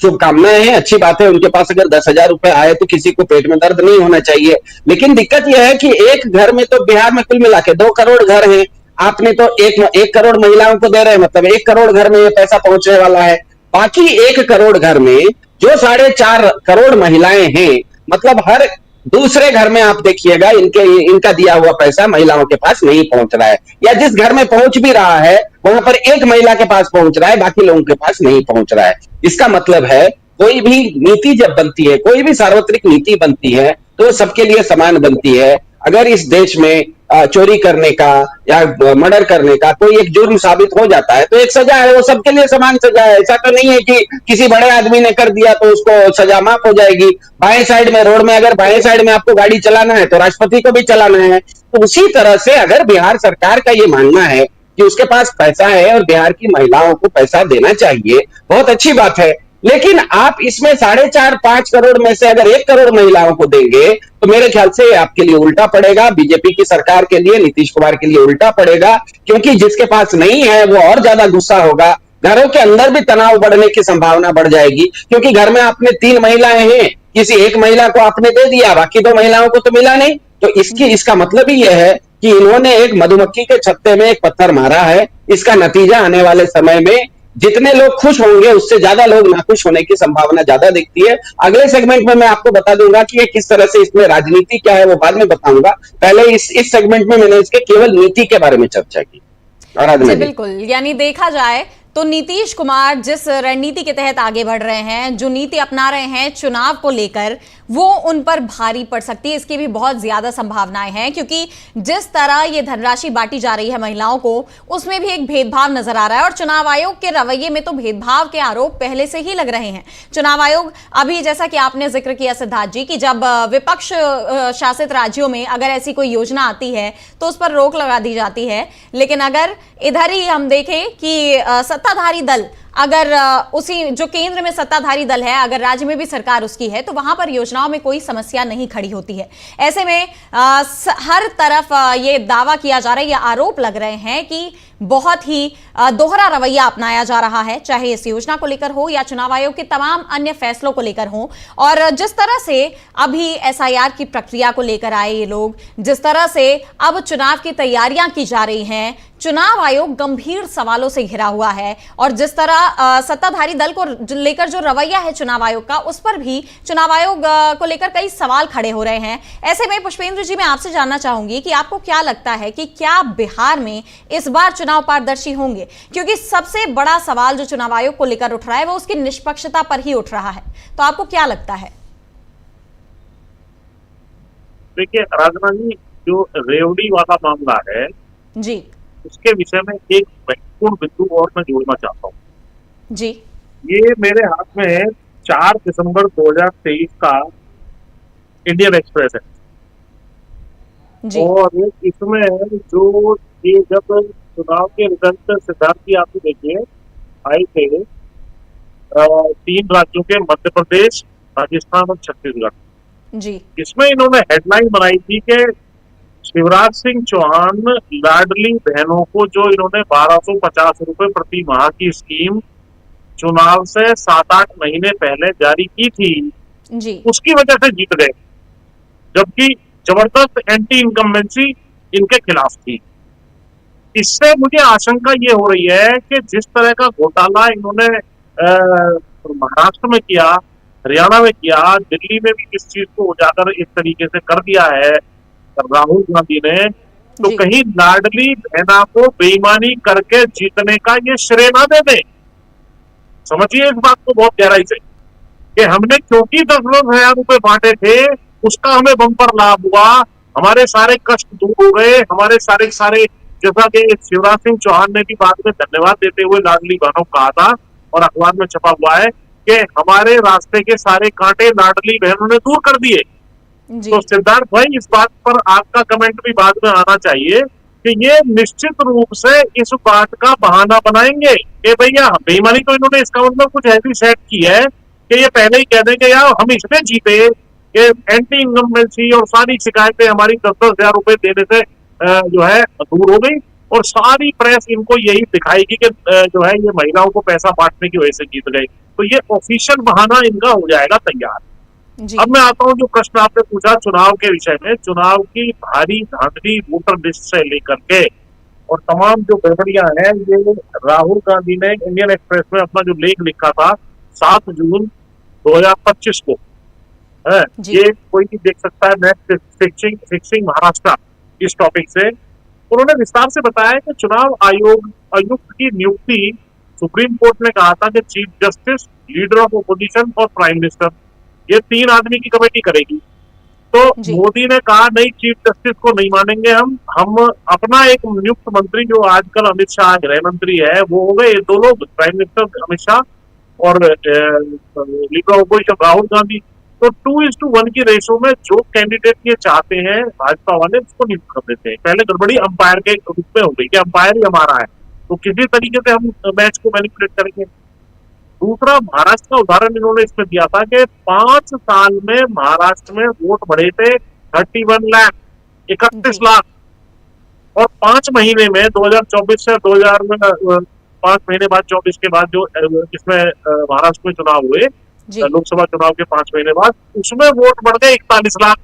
शुभकामनाएं हैं, अच्छी बात है। उनके पास अगर 10,000 रुपए आए तो किसी को पेट में दर्द नहीं होना चाहिए। लेकिन दिक्कत यह है कि एक घर में, तो बिहार में कुल मिला के 2 करोड़ घर हैं, आपने तो 1 करोड़ महिलाओं को दे रहे हैं, मतलब 1 करोड़ घर में ये पैसा पहुंचने वाला है। बाकी 1 करोड़ घर में जो 4.5 करोड़ महिलाएं हैं, मतलब हर दूसरे घर में आप देखिएगा इनका दिया हुआ पैसा महिलाओं के पास नहीं पहुंच रहा है, या जिस घर में पहुंच भी रहा है वहां पर 1 महिला के पास पहुंच रहा है, बाकी लोगों के पास नहीं पहुंच रहा है। इसका मतलब है कोई भी नीति जब बनती है, कोई भी सार्वत्रिक नीति बनती है, तो सबके लिए समान बनती है। अगर इस देश में चोरी करने का या मर्डर करने का कोई एक जुर्म साबित हो जाता है तो एक सजा है, वो सबके लिए समान सजा है। ऐसा तो नहीं है कि किसी बड़े आदमी ने कर दिया तो उसको सजा माफ हो जाएगी। बाएं साइड में रोड में अगर बाएं साइड में आपको गाड़ी चलाना है तो राष्ट्रपति को भी चलाना है। तो उसी तरह से अगर बिहार सरकार का ये मानना है कि उसके पास पैसा है और बिहार की महिलाओं को पैसा देना चाहिए, बहुत अच्छी बात है। लेकिन आप इसमें 4.5-5 करोड़ में से अगर 1 करोड़ महिलाओं को देंगे तो मेरे ख्याल से आपके लिए उल्टा पड़ेगा, बीजेपी की सरकार के लिए, नीतीश कुमार के लिए उल्टा पड़ेगा। क्योंकि जिसके पास नहीं है वो और ज्यादा गुस्सा होगा, घरों के अंदर भी तनाव बढ़ने की संभावना बढ़ जाएगी। क्योंकि घर में आपने 3 महिलाएं हैं, किसी एक महिला को आपने दे दिया, बाकी 2 महिलाओं को तो मिला नहीं। तो इसका मतलब ही यह है कि इन्होंने एक मधुमक्खी के छत्ते में एक पत्थर मारा है। इसका नतीजा आने वाले समय में जितने लोग खुश होंगे उससे ज्यादा लोग नाखुश होने की संभावना ज्यादा दिखती है। अगले सेगमेंट में मैं आपको बता दूंगा कि ये किस तरह से, इसमें राजनीति क्या है वो बाद में बताऊंगा। पहले इस सेगमेंट में मैंने इसके केवल नीति के बारे में चर्चा की। जी बिल्कुल, यानी देखा जाए तो नीतीश कुमार जिस रणनीति के तहत आगे बढ़ रहे हैं, जो नीति अपना रहे हैं चुनाव को लेकर, वो उन पर भारी पड़ सकती है। इसकी भी बहुत ज्यादा संभावनाएं हैं, क्योंकि जिस तरह ये धनराशि बांटी जा रही है महिलाओं को, उसमें भी एक भेदभाव नजर आ रहा है। और चुनाव आयोग के रवैये में तो भेदभाव के आरोप पहले से ही लग रहे हैं। चुनाव आयोग अभी, जैसा कि आपने जिक्र किया सिद्धार्थ जी, कि जब विपक्ष शासित राज्यों में अगर ऐसी कोई योजना आती है तो उस पर रोक लगा दी जाती है, लेकिन अगर इधर ही हम देखें कि सत्ताधारी दल, अगर उसी जो केंद्र में सत्ताधारी दल है, अगर राज्य में भी सरकार उसकी है, तो वहां पर योजनाओं में कोई समस्या नहीं खड़ी होती है। ऐसे में हर तरफ ये दावा किया जा रहा है, ये आरोप लग रहे हैं कि बहुत ही दोहरा रवैया अपनाया जा रहा है, चाहे इस योजना को लेकर हो या चुनाव आयोग के तमाम अन्य फैसलों को लेकर हो। और जिस तरह से अभी एसआईआर की प्रक्रिया को लेकर आए ये लोग, जिस तरह से अब चुनाव की तैयारियां की जा रही हैं, चुनाव आयोग गंभीर सवालों से घिरा हुआ है। और जिस तरह सत्ताधारी दल को लेकर जो रवैया है चुनाव आयोग का, उस पर भी चुनाव आयोग को लेकर कई सवाल खड़े हो रहे हैं। ऐसे में पुष्पेंद्र जी, मैं आपसे जानना चाहूंगी कि आपको क्या लगता है कि क्या बिहार में इस बार चुनाव पारदर्शी होंगे? क्योंकि सबसे बड़ा सवाल जो चुनाव आयोग को लेकर उठ रहा है वो उसकी निष्पक्षता पर ही उठ रहा है। तो आपको क्या लगता है? देखिए राजना जी, जो रेवड़ी वाला मामला है जी, उसके विषय में एक महत्वपूर्ण बिंदु और मैं जोड़ना चाहता हूँ जी। ये मेरे हाथ में 4 दिसंबर 2023 का इंडियन एक्सप्रेस है जी। और इसमें जो ये जब चुनाव के रिजल्ट सिद्धार्थ जी आप देखिए आए थे 3 राज्यों के, मध्य प्रदेश, राजस्थान और छत्तीसगढ़। जी, इसमें इन्होंने हेडलाइन बनाई थी कि शिवराज सिंह चौहान लाडली बहनों को जो इन्होंने 1250 रुपए प्रति माह की स्कीम चुनाव से 7-8 महीने पहले जारी की थी, जी, उसकी वजह से जीत गए, जबकि जबरदस्त एंटी इनकम्बेंसी इनके खिलाफ थी। इससे मुझे आशंका ये हो रही है कि जिस तरह का घोटाला इन्होंने महाराष्ट्र में किया, हरियाणा में किया, दिल्ली में भी इस चीज को उजागर इस तरीके से कर दिया है राहुल गांधी ने, तो कहीं लाडली बहना को बेईमानी करके जीतने का ये श्रेय ना दे दें। समझिए इस बात को बहुत गहराई से, कि हमने क्योंकि 10,000 रुपए बांटे थे, उसका हमें बम्पर लाभ हुआ, हमारे सारे कष्ट दूर हो गए, हमारे सारे जैसा कि शिवराज सिंह चौहान ने भी बाद में धन्यवाद देते हुए लाडली बहनों को कहा था और अखबार में छपा हुआ है कि हमारे रास्ते के सारे कांटे लाडली बहनों ने दूर कर दिए। तो सिद्धार्थ भाई, इस बात पर आपका कमेंट भी बाद में आना चाहिए कि ये निश्चित रूप से इस बात का बहाना बनाएंगे कि भैया बेईमानी तो इन्होंने इसका मतलब कुछ ऐसी सेट की है कि ये पहले ही कह देंगे यार हम इसमें जीते, कि एंटी इनकम्बेंसी और सारी शिकायतें हमारी 10-10 हजार रुपए देने से जो है दूर हो गई, और सारी प्रेस इनको यही दिखाएगी कि जो है ये महिलाओं को पैसा बांटने की वजह से जीत गए। तो ये ऑफिशियल बहाना इनका हो जाएगा तैयार। अब मैं आता हूँ जो प्रश्न आपने पूछा चुनाव के विषय में, चुनाव की भारी धांधली वोटर लिस्ट से लेकर के और तमाम जो गड़बड़ियां हैं, ये राहुल गांधी ने इंडियन एक्सप्रेस में अपना जो लेख लिखा था 7 जून 2025 को है, ये कोई भी देख सकता है, नेक्स्ट फिक्सिंग महाराष्ट्र, इस टॉपिक से उन्होंने विस्तार से बताया कि चुनाव आयुक्त की नियुक्ति सुप्रीम कोर्ट ने कहा था कि chief justice, leader of opposition और प्राइम मिनिस्टर, ये 3 आदमी की कमेटी करेगी। तो मोदी ने कहा नहीं, चीफ जस्टिस को नहीं मानेंगे हम अपना एक नियुक्त मंत्री जो आजकल अमित शाह गृह मंत्री है वो हो गए 2 लोग, प्राइम मिनिस्टर अमित शाह और leader of opposition Rahul Gandhi. तो 2:1 की रेशो में जो कैंडिडेट ये चाहते हैं भाजपा वाले उसको नियुक्त कर देते हैं। पहले गड़बड़ी अंपायर के रूप में हो गई कि अंपायर ही हमारा है, तो किसी तरीके से हम मैच को मैनिपुलेट करेंगे। दूसरा, महाराष्ट्र का उदाहरण इन्होंने इसमें दिया था कि 5 साल में महाराष्ट्र में वोट बढ़े थे 31 लाख, 31 लाख, और 5 महीने में 2024 से 5 महीने बाद 24 के बाद जो इसमें महाराष्ट्र में चुनाव हुए, लोकसभा चुनाव के 5 महीने बाद, उसमें वोट बढ़ गए 41 लाख।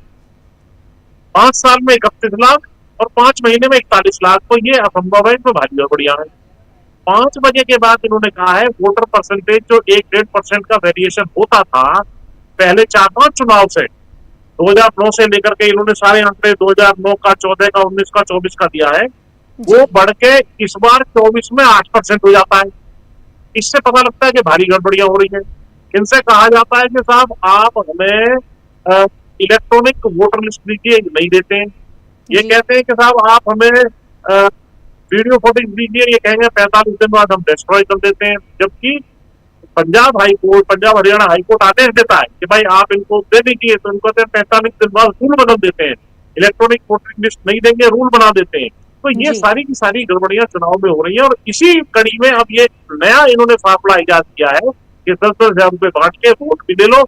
5 साल में 31 लाख और 5 महीने में 41 लाख, तो ये असंभव है, इसमें भारी गड़बड़ियां हैं। 5 बजे के बाद इन्होंने कहा है वोटर परसेंटेज जो 1-1.5% का वेरिएशन होता था पहले 4-5 चुनाव से, 2009 से लेकर के इन्होंने सारे आंकड़े 2009 का, 14 का, 19 का, 24 का दिया है, वो बढ़ के इस बार 24 में 8% हो जाता है। इससे पता लगता है कि भारी गड़बड़ियां हो रही हैं। इनसे कहा जाता है कि साहब आप हमें इलेक्ट्रॉनिक वोटर लिस्ट दीजिए, नहीं देते हैं। ये जी। कहते हैं कि साहब आप हमें वीडियो फुटेज दीजिए, ये कहेंगे 45 दिन बाद हम डिस्ट्रॉय कर देते हैं। जबकि पंजाब हाईकोर्ट, पंजाब हरियाणा हाईकोर्ट आदेश देता है कि भाई आप इनको दे दीजिए, तो इनको 45 दिन बाद रूल बदल देते हैं, इलेक्ट्रॉनिक वोटिंग लिस्ट नहीं देंगे, रूल बना देते हैं। तो ये जी। सारी की सारी गड़बड़ियां चुनाव में हो रही है। और इसी कड़ी में अब ये नया इन्होंने फाफड़ा इजाद किया है कि 10-10 हजार रुपए बांट के वोट भी दे लो।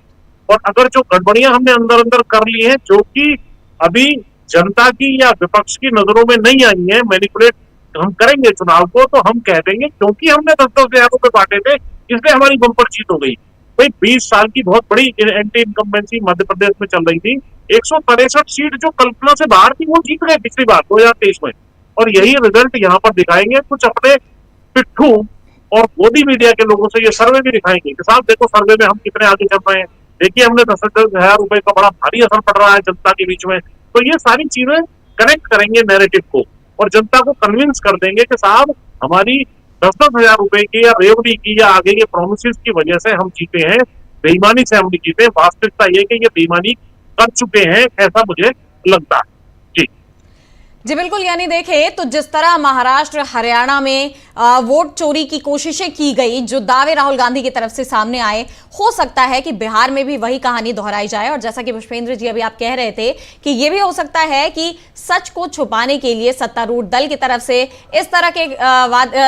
और अगर जो गड़बड़ियां हमने अंदर अंदर कर ली हैं, जो कि अभी जनता की या विपक्ष की नजरों में नहीं आई है, मैनिपुलेट हम करेंगे चुनाव को, तो हम कह देंगे क्योंकि हमने 10-10 हजार रुपए बांटे थे इसलिए हमारी बम्पर जीत हो गई। भाई 20 साल की बहुत बड़ी एंटी इनकम्बेंसी मध्य प्रदेश में चल रही थी। 163 सीट जो कल्पना से बाहर थी वो जीत गए पिछली बार 2023 में। और यही रिजल्ट यहाँ पर दिखाएंगे। कुछ अपने पिट्ठू और मोदी मीडिया के लोगों से ये सर्वे भी दिखाएंगे कि साहब देखो सर्वे में हम कितने आगे चल रहे हैं, देखिए हमने 10-10 हजार रुपए का बड़ा भारी असर पड़ रहा है जनता के बीच में। तो ये सारी चीजें कनेक्ट करेंगे नैरेटिव को और जनता को कन्विंस कर देंगे कि साहब हमारी 10-10 हजार रुपए की या रेवड़ी की या आगे के प्रोमिस की वजह से हम जीते हैं, बेईमानी से हम नहीं जीते। वास्तविकता ये कि ये बेईमानी कर चुके हैं, ऐसा मुझे लगता है। जी बिल्कुल, यानी देखें तो जिस तरह महाराष्ट्र हरियाणा में वोट चोरी की कोशिशें की गई, जो दावे राहुल गांधी की तरफ से सामने आए, हो सकता है कि बिहार में भी वही कहानी दोहराई जाए। और जैसा कि पुष्पेंद्र जी अभी आप कह रहे थे कि यह भी हो सकता है कि सच को छुपाने के लिए सत्तारूढ़ दल की तरफ से इस तरह के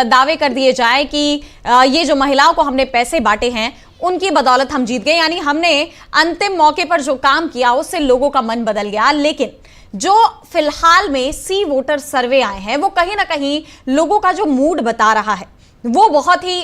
दावे कर दिए जाए कि ये जो महिलाओं को हमने पैसे बांटे हैं उनकी बदौलत हम जीत गए, यानी हमने अंतिम मौके पर जो काम किया उससे लोगों का मन बदल गया। लेकिन जो फिलहाल में सी वोटर सर्वे आए हैं वो कहीं ना कहीं लोगों का जो मूड बता रहा है वो बहुत ही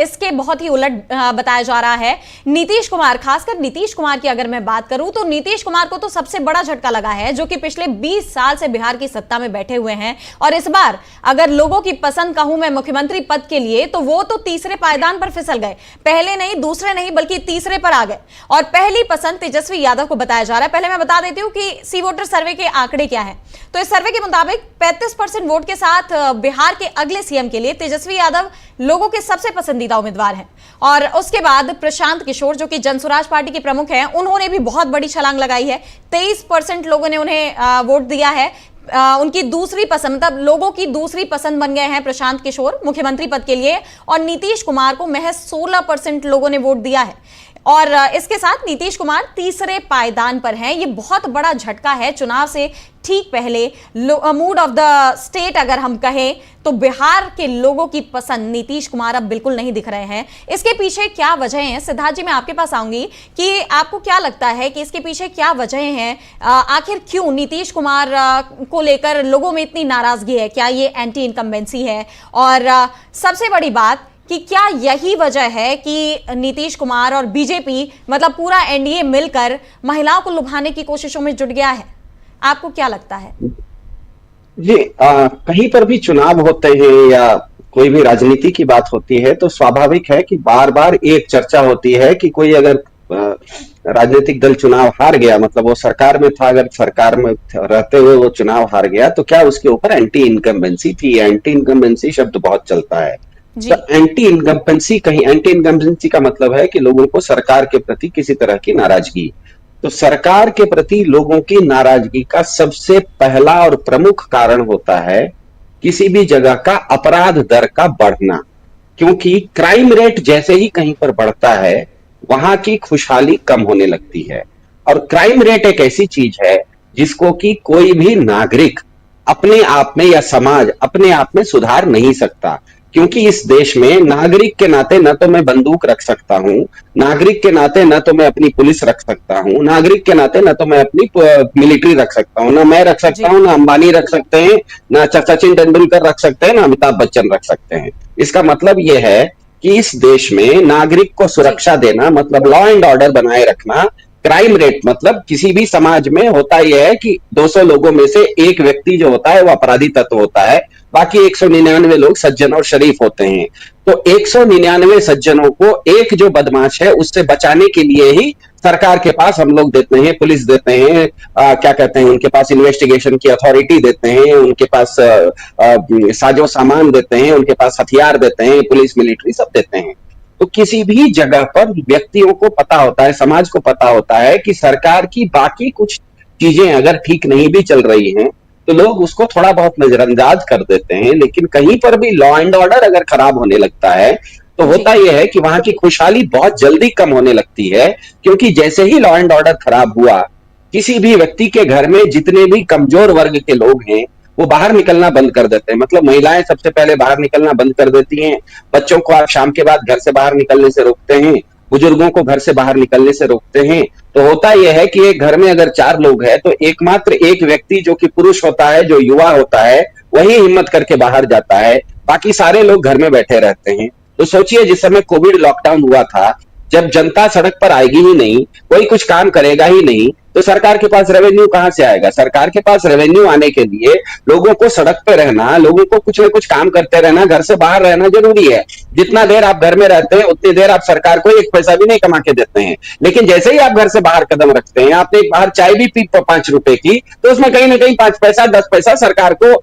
इसके बहुत ही उलट बताया जा रहा है। नीतीश कुमार, खासकर नीतीश कुमार की अगर मैं बात करूं तो नीतीश कुमार को तो सबसे बड़ा झटका लगा है, जो कि पिछले 20 साल से बिहार की सत्ता में बैठे हुए हैं। और इस बार अगर लोगों की पसंद कहूं मैं मुख्यमंत्री पद के लिए, तो वो तो तीसरे पायदान पर फिसल गए। पहले नहीं, दूसरे नहीं, बल्कि तीसरे पर आ गए और पहली पसंद तेजस्वी यादव को बताया जा रहा है। पहले मैं बता देती हूं कि सी वोटर सर्वे के आंकड़े क्या है। तो इस सर्वे के मुताबिक 35% वोट के साथ बिहार के अगले सीएम के लिए तेजस्वी यादव लोगों के सबसे पसंदीदा उम्मीदवार हैं। और उसके बाद प्रशांत किशोर, जो कि जनसुराज पार्टी के प्रमुख हैं, उन्होंने भी बहुत बड़ी छलांग लगाई है। 23% लोगों ने उन्हें वोट दिया है। उनकी दूसरी पसंद, मतलब लोगों की दूसरी पसंद बन गए हैं प्रशांत किशोर मुख्यमंत्री पद के लिए। और नीतीश कुमार को महज 16% लोगों ने वोट दिया है। और इसके साथ नीतीश कुमार तीसरे पायदान पर हैं। ये बहुत बड़ा झटका है। चुनाव से ठीक पहले मूड ऑफ द स्टेट अगर हम कहें तो बिहार के लोगों की पसंद नीतीश कुमार अब बिल्कुल नहीं दिख रहे हैं। इसके पीछे क्या वजह है? सिद्धार्थ जी, मैं आपके पास आऊंगी कि आपको क्या लगता है कि इसके पीछे क्या वजह है? आखिर क्यों नीतीश कुमार को लेकर लोगों में इतनी नाराजगी है? क्या ये एंटी इनकम्बेंसी है? और सबसे बड़ी बात कि क्या यही वजह है कि नीतीश कुमार और बीजेपी, मतलब पूरा एनडीए मिलकर महिलाओं को लुभाने की कोशिशों में जुट गया है? आपको क्या लगता है? जी, कहीं पर भी चुनाव होते हैं या कोई भी राजनीति की बात होती है तो स्वाभाविक है कि बार बार एक चर्चा होती है कि कोई अगर राजनीतिक दल चुनाव हार गया, मतलब वो सरकार में था, अगर सरकार में रहते हुए वो चुनाव हार गया तो क्या उसके ऊपर एंटी इनकम्बेंसी थी। एंटी इनकम्बेंसी शब्द बहुत चलता है। तो एंटी इनकम्बेंसी का मतलब है कि लोगों को सरकार के प्रति किसी तरह की नाराजगी। तो सरकार के प्रति लोगों की नाराजगी का सबसे पहला और प्रमुख कारण होता है किसी भी जगह का अपराध दर का बढ़ना। क्योंकि क्राइम रेट जैसे ही कहीं पर बढ़ता है वहां की खुशहाली कम होने लगती है। और क्राइम रेट एक ऐसी चीज है जिसको कि कोई भी नागरिक अपने आप में या समाज अपने आप में सुधार नहीं सकता। क्योंकि इस देश में नागरिक के नाते न तो मैं बंदूक रख सकता हूं, नागरिक के नाते न तो मैं अपनी पुलिस रख सकता हूं, नागरिक के नाते न तो मैं अपनी मिलिट्री रख सकता हूं, ना मैं रख सकता हूं, ना अंबानी रख सकते हैं, ना सचिन तेंदुलकर रख सकते हैं, ना अमिताभ बच्चन रख सकते हैं। इसका मतलब यह है कि इस देश में नागरिक को सुरक्षा देना मतलब लॉ एंड ऑर्डर बनाए रखना। क्राइम रेट मतलब किसी भी समाज में होता यह है कि 200 लोगों में से एक व्यक्ति जो होता है वो अपराधी तत्व होता है, बाकी 199 लोग सज्जन और शरीफ होते हैं। तो 199 सज्जनों को एक जो बदमाश है उससे बचाने के लिए ही सरकार के पास हम लोग देते हैं, पुलिस देते हैं, क्या कहते हैं, उनके पास इन्वेस्टिगेशन की अथॉरिटी देते हैं, उनके पास साजो सामान देते हैं, उनके पास हथियार देते हैं, पुलिस मिलिट्री सब देते हैं। तो किसी भी जगह पर व्यक्तियों को पता होता है, समाज को पता होता है कि सरकार की बाकी कुछ चीजें अगर ठीक नहीं भी चल रही हैं तो लोग उसको थोड़ा बहुत नजरअंदाज कर देते हैं, लेकिन कहीं पर भी लॉ एंड ऑर्डर अगर खराब होने लगता है तो होता यह है कि वहां की खुशहाली बहुत जल्दी कम होने लगती है, क्योंकि जैसे ही लॉ एंड ऑर्डर खराब हुआ, किसी भी व्यक्ति के घर में जितने भी कमजोर वर्ग के लोग हैं वो बाहर निकलना बंद कर देते हैं। मतलब महिलाएं सबसे पहले बाहर निकलना बंद कर देती हैं, बच्चों को आप शाम के बाद घर से बाहर निकलने से रोकते हैं, बुजुर्गों को घर से बाहर निकलने से रोकते हैं। तो होता यह है कि एक घर में अगर 4 लोग हैं तो एकमात्र एक व्यक्ति जो कि पुरुष होता है, जो युवा होता है, वही हिम्मत करके बाहर जाता है, बाकी सारे लोग घर में बैठे रहते हैं। तो सोचिए, जिस समय कोविड लॉकडाउन हुआ था, जब जनता सड़क पर आएगी ही नहीं, कोई कुछ काम करेगा ही नहीं, तो सरकार के पास रेवेन्यू कहां से आएगा? सरकार के पास रेवेन्यू आने के लिए लोगों को सड़क पे रहना, लोगों को कुछ न कुछ काम करते रहना, घर से बाहर रहना जरूरी है। जितना देर आप घर में रहते हैं उतनी देर आप सरकार को 1 पैसा भी नहीं कमा के देते हैं। लेकिन जैसे ही आप घर से बाहर कदम रखते हैं, आपने एक बाहर चाय भी पी 5 रुपए की, तो उसमें कहीं ना कहीं 5 पैसा 10 पैसा सरकार को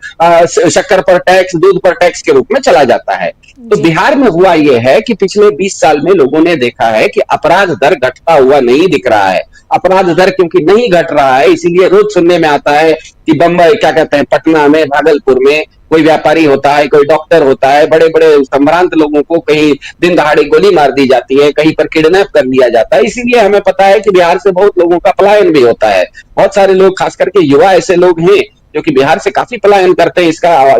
शक्कर पर टैक्स, दूध पर टैक्स के रूप में चला जाता है। तो बिहार में हुआ यह है कि पिछले 20 साल में लोगों ने देखा है कि अपराध दर घटता हुआ नहीं दिख रहा है। अपराध दर क्योंकि नहीं घट रहा है, इसीलिए रोज सुनने में आता है कि बंबई, क्या कहते हैं, पटना में, भागलपुर में कोई व्यापारी होता है, कोई डॉक्टर होता है, बड़े बड़े संभ्रांत लोगों को कहीं दिन दहाड़े गोली मार दी जाती है, कहीं पर किडनैप कर लिया जाता है। इसीलिए हमें पता है कि बिहार से बहुत लोगों का पलायन भी होता है। बहुत सारे लोग, खास करके युवा ऐसे लोग हैं जो कि बिहार से काफी पलायन करते हैं।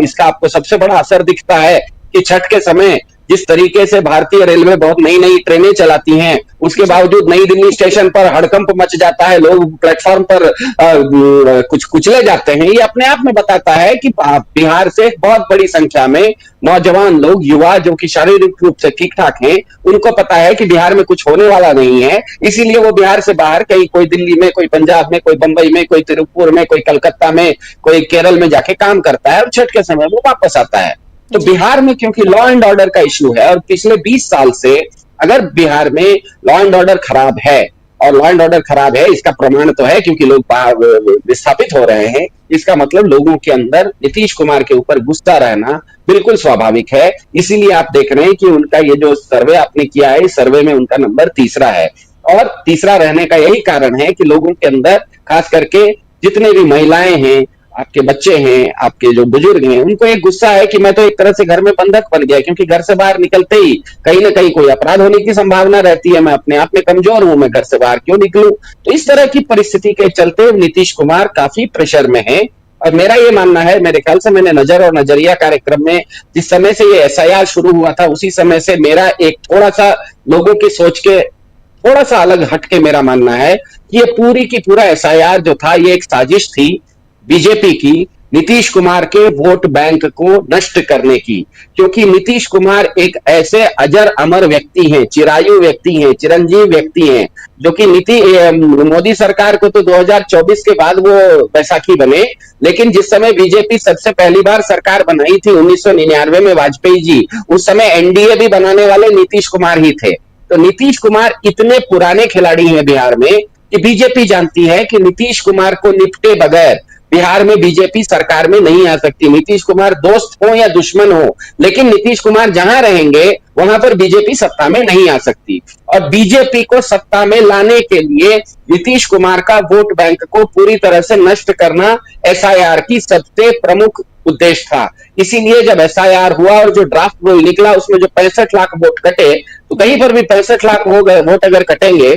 इसका आपको सबसे बड़ा असर दिखता है कि छठ के समय जिस तरीके से भारतीय रेलवे बहुत नई नई ट्रेनें चलाती हैं, उसके बावजूद नई दिल्ली स्टेशन पर हड़कंप मच जाता है, लोग प्लेटफॉर्म पर कुछ कुचले जाते हैं। ये अपने आप में बताता है कि बिहार से बहुत बड़ी संख्या में नौजवान लोग, युवा जो कि शारीरिक रूप से ठीक ठाक हैं, उनको पता है कि बिहार में कुछ होने वाला नहीं है, इसीलिए वो बिहार से बाहर कहीं, कोई दिल्ली में, कोई पंजाब में, कोई बंबई में, कोई तिरुपुर में, कोई कलकत्ता में, कोई केरल में जाके काम करता है और छठ के समय वो वापस आता है। तो बिहार में क्योंकि लॉ एंड ऑर्डर का इश्यू है और पिछले 20 साल से अगर बिहार में लॉ एंड ऑर्डर खराब है, और लॉ एंड ऑर्डर खराब है इसका प्रमाण तो है क्योंकि लोग विस्थापित हो रहे हैं, इसका मतलब लोगों के अंदर नीतीश कुमार के ऊपर गुस्सा रहना बिल्कुल स्वाभाविक है। इसीलिए आप देख रहे हैं कि उनका ये जो सर्वे आपने किया है, इस सर्वे में उनका नंबर 3रा है। और तीसरा रहने का यही कारण है कि लोगों के अंदर, खास करके जितने भी महिलाएं हैं, आपके बच्चे हैं, आपके जो बुजुर्ग हैं, उनको एक गुस्सा है कि मैं तो एक तरह से घर में बंधक बन गया, क्योंकि घर से बाहर निकलते ही कहीं ना कहीं कोई अपराध होने की संभावना रहती है, मैं अपने आप में कमजोर हूं, मैं घर से बाहर क्यों निकलूं। तो इस तरह की परिस्थिति के चलते नीतीश कुमार काफी प्रेशर में है। और मेरा ये मानना है, मेरे ख्याल से मैंने नजर और नजरिया कार्यक्रम में जिस समय से ये SIR शुरू हुआ था, उसी समय से मेरा एक थोड़ा सा लोगों की सोच के थोड़ा सा अलग हटके मेरा मानना है कि ये पूरी की पूरा SIR जो था, ये एक साजिश थी बीजेपी की, नीतीश कुमार के वोट बैंक को नष्ट करने की। क्योंकि नीतीश कुमार एक ऐसे अजर अमर व्यक्ति हैं, चिरायु व्यक्ति हैं, चिरंजीव व्यक्ति हैं, जो कि मोदी सरकार को तो 2024 के बाद वो बैसाखी बने, लेकिन जिस समय बीजेपी सबसे पहली बार सरकार बनाई थी 1999 में वाजपेयी जी, उस समय NDA भी बनाने वाले नीतीश कुमार ही थे। तो नीतीश कुमार इतने पुराने खिलाड़ी हैं बिहार में कि बीजेपी जानती है कि नीतीश कुमार को निपटे बगैर बिहार में बीजेपी सरकार में नहीं आ सकती। नीतीश कुमार दोस्त हो या दुश्मन हो, लेकिन नीतीश कुमार जहां रहेंगे वहां पर बीजेपी सत्ता में नहीं आ सकती। और बीजेपी को सत्ता में लाने के लिए नीतीश कुमार का वोट बैंक को पूरी तरह से नष्ट करना SIR की सबसे प्रमुख उद्देश्य था। इसीलिए जब SIR हुआ और जो ड्राफ्ट रोल निकला, उसमें जो 65 लाख वोट कटे, तो कहीं पर भी 65 लाख वोट अगर कटेंगे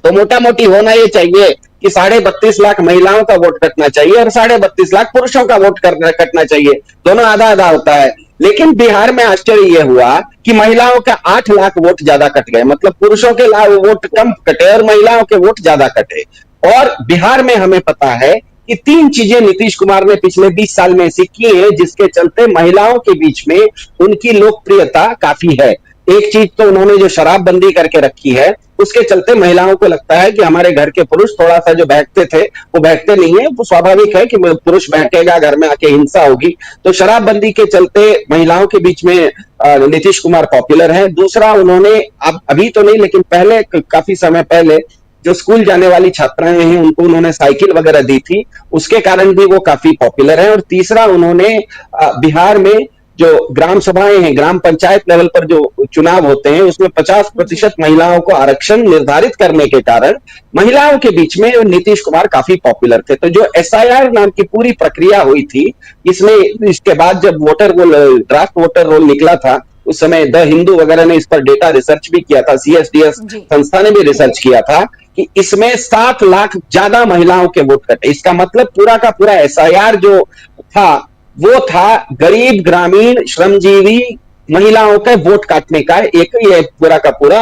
तो मोटा मोटी होना ये चाहिए कि 32.5 लाख महिलाओं का वोट कटना चाहिए और 32.5 लाख पुरुषों का वोट कटना चाहिए, दोनों आधा आधा होता है। लेकिन बिहार में आश्चर्य यह हुआ कि महिलाओं का 8 लाख वोट ज्यादा कट गए, मतलब पुरुषों के वोट कम कटे और महिलाओं के वोट ज्यादा कटे। और बिहार में हमें पता है कि 3 चीजें नीतीश कुमार ने पिछले 20 साल में ऐसी की है जिसके चलते महिलाओं के बीच में उनकी लोकप्रियता काफी है। एक चीज तो उन्होंने जो शराबबंदी करके रखी है, उसके चलते महिलाओं को लगता है कि हमारे घर के पुरुष थोड़ा सा जो बहकते थे वो बहकते नहीं है, वो स्वाभाविक है कि पुरुष बहकेगा, घर में आके हिंसा होगी। तो शराबबंदी के चलते महिलाओं के बीच में नीतीश कुमार पॉपुलर है। दूसरा, उन्होंने अब अभी तो नहीं लेकिन पहले, काफी समय पहले जो स्कूल जाने वाली छात्राएं हैं उनको उन्होंने साइकिल वगैरह दी थी, उसके कारण भी वो काफी पॉपुलर है। और तीसरा, उन्होंने बिहार में जो ग्राम सभाएं हैं, ग्राम पंचायत लेवल पर जो चुनाव होते हैं, उसमें 50% महिलाओं को आरक्षण निर्धारित करने के कारण महिलाओं के बीच में नीतीश कुमार काफी पॉपुलर थे। तो जो एसआईआर नाम की पूरी प्रक्रिया हुई थी, इसमें इसके बाद जब voter roll, draft voter roll निकला था, उस समय द हिंदू वगैरह ने इस पर डेटा रिसर्च भी किया था, सीएसडीएस संस्था ने भी रिसर्च किया था कि इसमें 7 लाख ज्यादा महिलाओं के वोट कटे। इसका मतलब पूरा का पूरा एसआईआर जो था वो था गरीब ग्रामीण श्रमजीवी महिलाओं के वोट काटने का एक ये पूरा का पूरा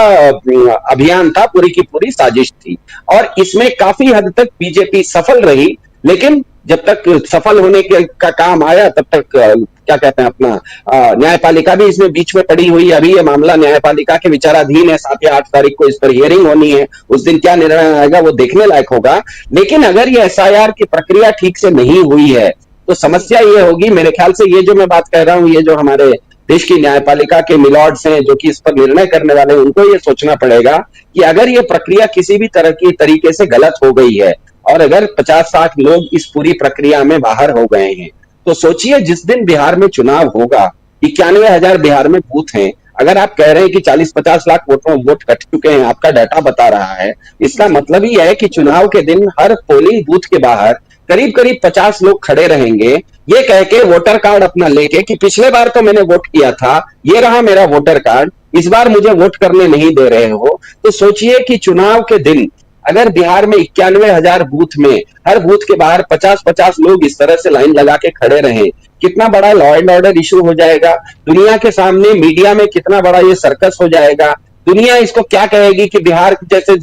अभियान था, पूरी की पूरी साजिश थी। और इसमें काफी हद तक बीजेपी सफल रही, लेकिन जब तक सफल होने का काम आया तब तक क्या कहते हैं अपना न्यायपालिका भी इसमें बीच में पड़ी हुई है। अभी ये मामला न्यायपालिका के विचाराधीन है, 7 या 8 तारीख को इस पर हियरिंग होनी है, उस दिन क्या निर्णय आएगा वो देखने लायक होगा। लेकिन अगर ये एसआईआर की प्रक्रिया ठीक से नहीं हुई है तो समस्या ये होगी, मेरे ख्याल से ये जो मैं बात कह रहा हूं, ये जो हमारे देश की न्यायपालिका के मिलॉर्ड्स हैं जो कि इस पर निर्णय करने वाले हैं, उनको ये सोचना पड़ेगा कि अगर ये प्रक्रिया किसी भी तरह की तरीके से गलत हो गई है और अगर 50-60 लोग इस पूरी प्रक्रिया में बाहर हो गए हैं, तो सोचिए जिस दिन बिहार में चुनाव होगा, 91,000 बिहार में बूथ हैं, अगर आप कह रहे हैं कि 40-50 लाख वोट कट चुके हैं, आपका डाटा बता रहा है, इसका मतलब ही है कि चुनाव के दिन हर पोलिंग बूथ के बाहर करीब करीब 50 लोग खड़े रहेंगे, ये कह के वोटर कार्ड अपना लेके कि पिछले बार तो मैंने वोट किया था, ये रहा मेरा वोटर कार्ड, इस बार मुझे वोट करने नहीं दे रहे हो। तो सोचिए कि चुनाव के दिन अगर बिहार में 91,000 बूथ में हर बूथ के बाहर 50-50 लोग इस तरह से लाइन लगा के खड़े रहे, कितना बड़ा लॉ एंड ऑर्डर इशू हो जाएगा, दुनिया के सामने मीडिया में कितना बड़ा ये सर्कस हो जाएगा। दुनिया इसको क्या कहेगी कि बिहार जैसे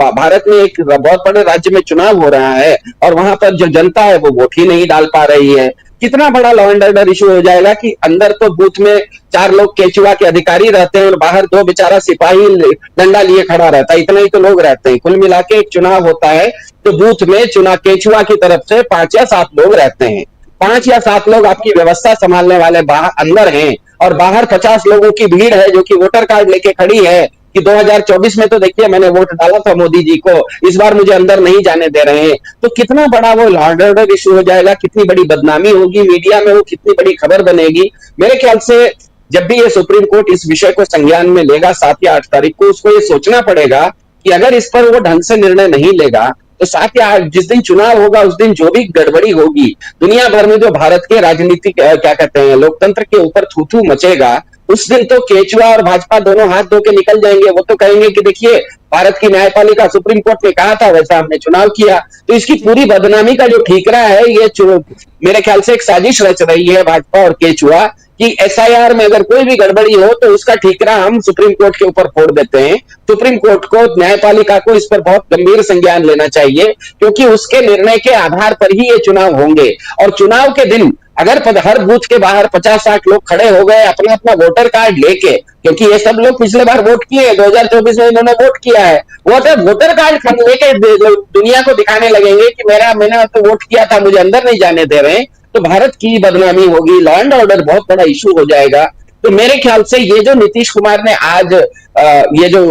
भारत में एक बहुत बड़े राज्य में चुनाव हो रहा है और वहां पर जो जनता है वो वोट ही नहीं डाल पा रही है। कितना बड़ा लॉ एंड ऑर्डर इशू हो जाएगा कि अंदर तो बूथ में 4 लोग केचुआ के अधिकारी रहते हैं और बाहर 2 बेचारा सिपाही डंडा लिए खड़ा रहता है, इतना ही तो लोग रहते हैं। कुल मिला के एक चुनाव होता है तो बूथ में केचुआ की तरफ से 5 या 7 लोग रहते हैं। 5 या 7 लोग आपकी व्यवस्था संभालने वाले बाहर अंदर हैं और बाहर 50 लोगों की भीड़ है जो कि वोटर कार्ड लेके खड़ी है कि 2024 में तो देखिए मैंने वोट डाला था मोदी जी को, इस बार मुझे अंदर नहीं जाने दे रहे हैं। तो कितना बड़ा वो लॉ एंड ऑर्डर इशू हो जाएगा, कितनी बड़ी बदनामी होगी मीडिया में, वो कितनी बड़ी खबर बनेगी। मेरे ख्याल से जब भी ये सुप्रीम कोर्ट इस विषय को संज्ञान में लेगा 7 या 8 तारीख को, उसको ये सोचना पड़ेगा कि अगर इस पर वो ढंग से निर्णय नहीं लेगा तो 7 या 8 जिस दिन चुनाव होगा उस दिन जो भी गड़बड़ी होगी, दुनिया भर में जो भारत के राजनीतिक क्या कहते हैं लोकतंत्र के ऊपर थू-थू मचेगा, उस दिन तो केचुआ और भाजपा दोनों हाथ धो के निकल जाएंगे। वो तो कहेंगे कि देखिए भारत की न्यायपालिका सुप्रीम कोर्ट ने कहा था वैसा हमने चुनाव किया। तो इसकी पूरी बदनामी का जो ठीकरा है ये मेरे ख्याल से एक साजिश रच रही है भाजपा और केचुआ कि एसआईआर में अगर कोई भी गड़बड़ी हो तो उसका ठीकरा हम सुप्रीम कोर्ट के ऊपर फोड़ देते हैं। सुप्रीम कोर्ट को, न्यायपालिका को इस पर बहुत गंभीर संज्ञान लेना चाहिए क्योंकि उसके निर्णय के आधार पर ही ये चुनाव होंगे। और चुनाव के दिन अगर हर बूथ के बाहर 50-60 लोग खड़े हो गए अपना अपना वोटर कार्ड लेके, क्योंकि ये सब लोग पिछले बार वोट किए, 2024 में इन्होंने वोट किया है, वोटर कार्ड लेके दुनिया को दिखाने लगेंगे कि मैंने तो वोट किया था, मुझे अंदर नहीं जाने दे रहे, तो भारत की बदनामी होगी, लॉ एंड ऑर्डर बहुत बड़ा इशू हो जाएगा। तो मेरे ख्याल से ये जो नीतीश कुमार ने आज ये जो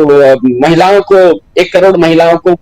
महिलाओं को 1 करोड़ महिलाओं को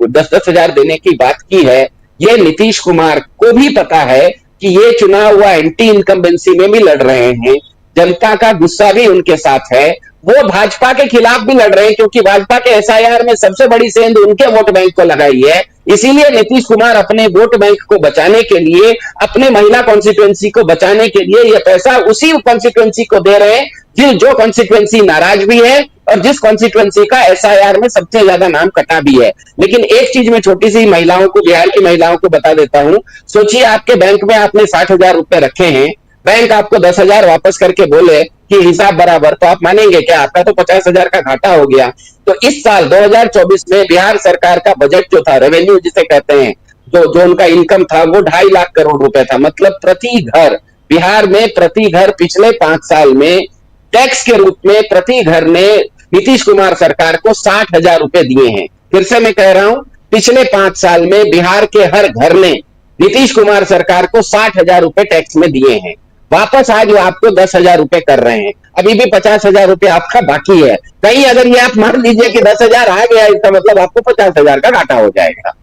10-10 हजार देने की बात की है, ये नीतीश कुमार को भी पता है कि ये चुनाव हुआ एंटी इनकम्बेंसी में भी लड़ रहे हैं, जनता का गुस्सा भी उनके साथ है, वो भाजपा के खिलाफ भी लड़ रहे हैं क्योंकि भाजपा के एसआईआर में सबसे बड़ी सेंध उनके वोट बैंक को लगाई है। इसीलिए नीतीश कुमार अपने वोट बैंक को बचाने के लिए, अपने महिला कॉन्स्टिट्यूएंसी को बचाने के लिए ये पैसा उसी कॉन्स्टिट्यूएंसी को दे रहे हैं जो कॉन्स्टिट्यूएंसी नाराज भी है और जिस कॉन्स्टिट्यूएंसी का एसआईआर में सबसे ज्यादा नाम कटा भी है। लेकिन एक चीज मैं छोटी सी महिलाओं को, बिहार की महिलाओं को बता देता हूं। सोचिए आपके बैंक में आपने 60,000 रुपए रखे हैं, बैंक आपको 10,000 वापस करके बोले कि हिसाब बराबर, तो आप मानेंगे क्या? आपका तो 50,000 का घाटा हो गया। तो इस साल 2024 में बिहार सरकार का बजट जो था, रेवेन्यू जिसे कहते हैं, जो उनका इनकम था वो 2.5 लाख करोड़ रुपए था। मतलब प्रति घर, बिहार में प्रति घर पिछले 5 साल में टैक्स के रूप में प्रति घर ने नीतीश कुमार सरकार को 60,000 रुपए दिए हैं। फिर से मैं कह रहा हूं, पिछले 5 साल में बिहार के हर घर ने नीतीश कुमार सरकार को 60,000 रुपए टैक्स में दिए हैं। वापस आज वो आपको 10,000 रुपए कर रहे हैं, अभी भी 50,000 रुपए आपका बाकी है। कहीं अगर ये आप मान लीजिए कि 10,000 आ गया, इसका मतलब आपको 50,000 का घाटा हो जाएगा।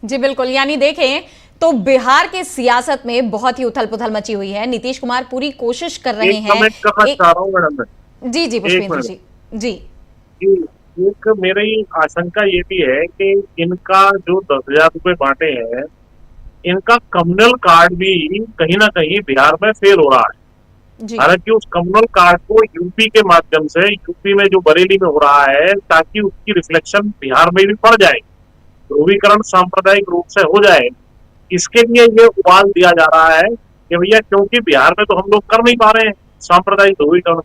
जी बिल्कुल, यानी देखें तो बिहार के सियासत में बहुत ही उथल पुथल मची हुई है। नीतीश कुमार पूरी कोशिश कर रहे हैं। कमेंट करना चाह रहा हूँ मैडम मैं। जी जी पुष्पेंद्र जी जी। एक मेरी आशंका ये भी है कि इनका जो 10,000 रुपए बांटे हैं, इनका कम्युनल कार्ड भी कहीं ना कहीं बिहार में फेल हो रहा है। हालांकि उस कम्युनल कार्ड को यूपी के माध्यम से, यूपी में जो बरेली में हो रहा है, ताकि उसकी रिफ्लेक्शन बिहार में भी पड़ जाए, ध्रुवीकरण सांप्रदायिक रूप से हो जाए, इसके लिए ये उबाल दिया जा रहा है कि भैया क्योंकि बिहार में तो हम लोग कर नहीं पा रहे हैं सांप्रदायिक ध्रुवीकरण,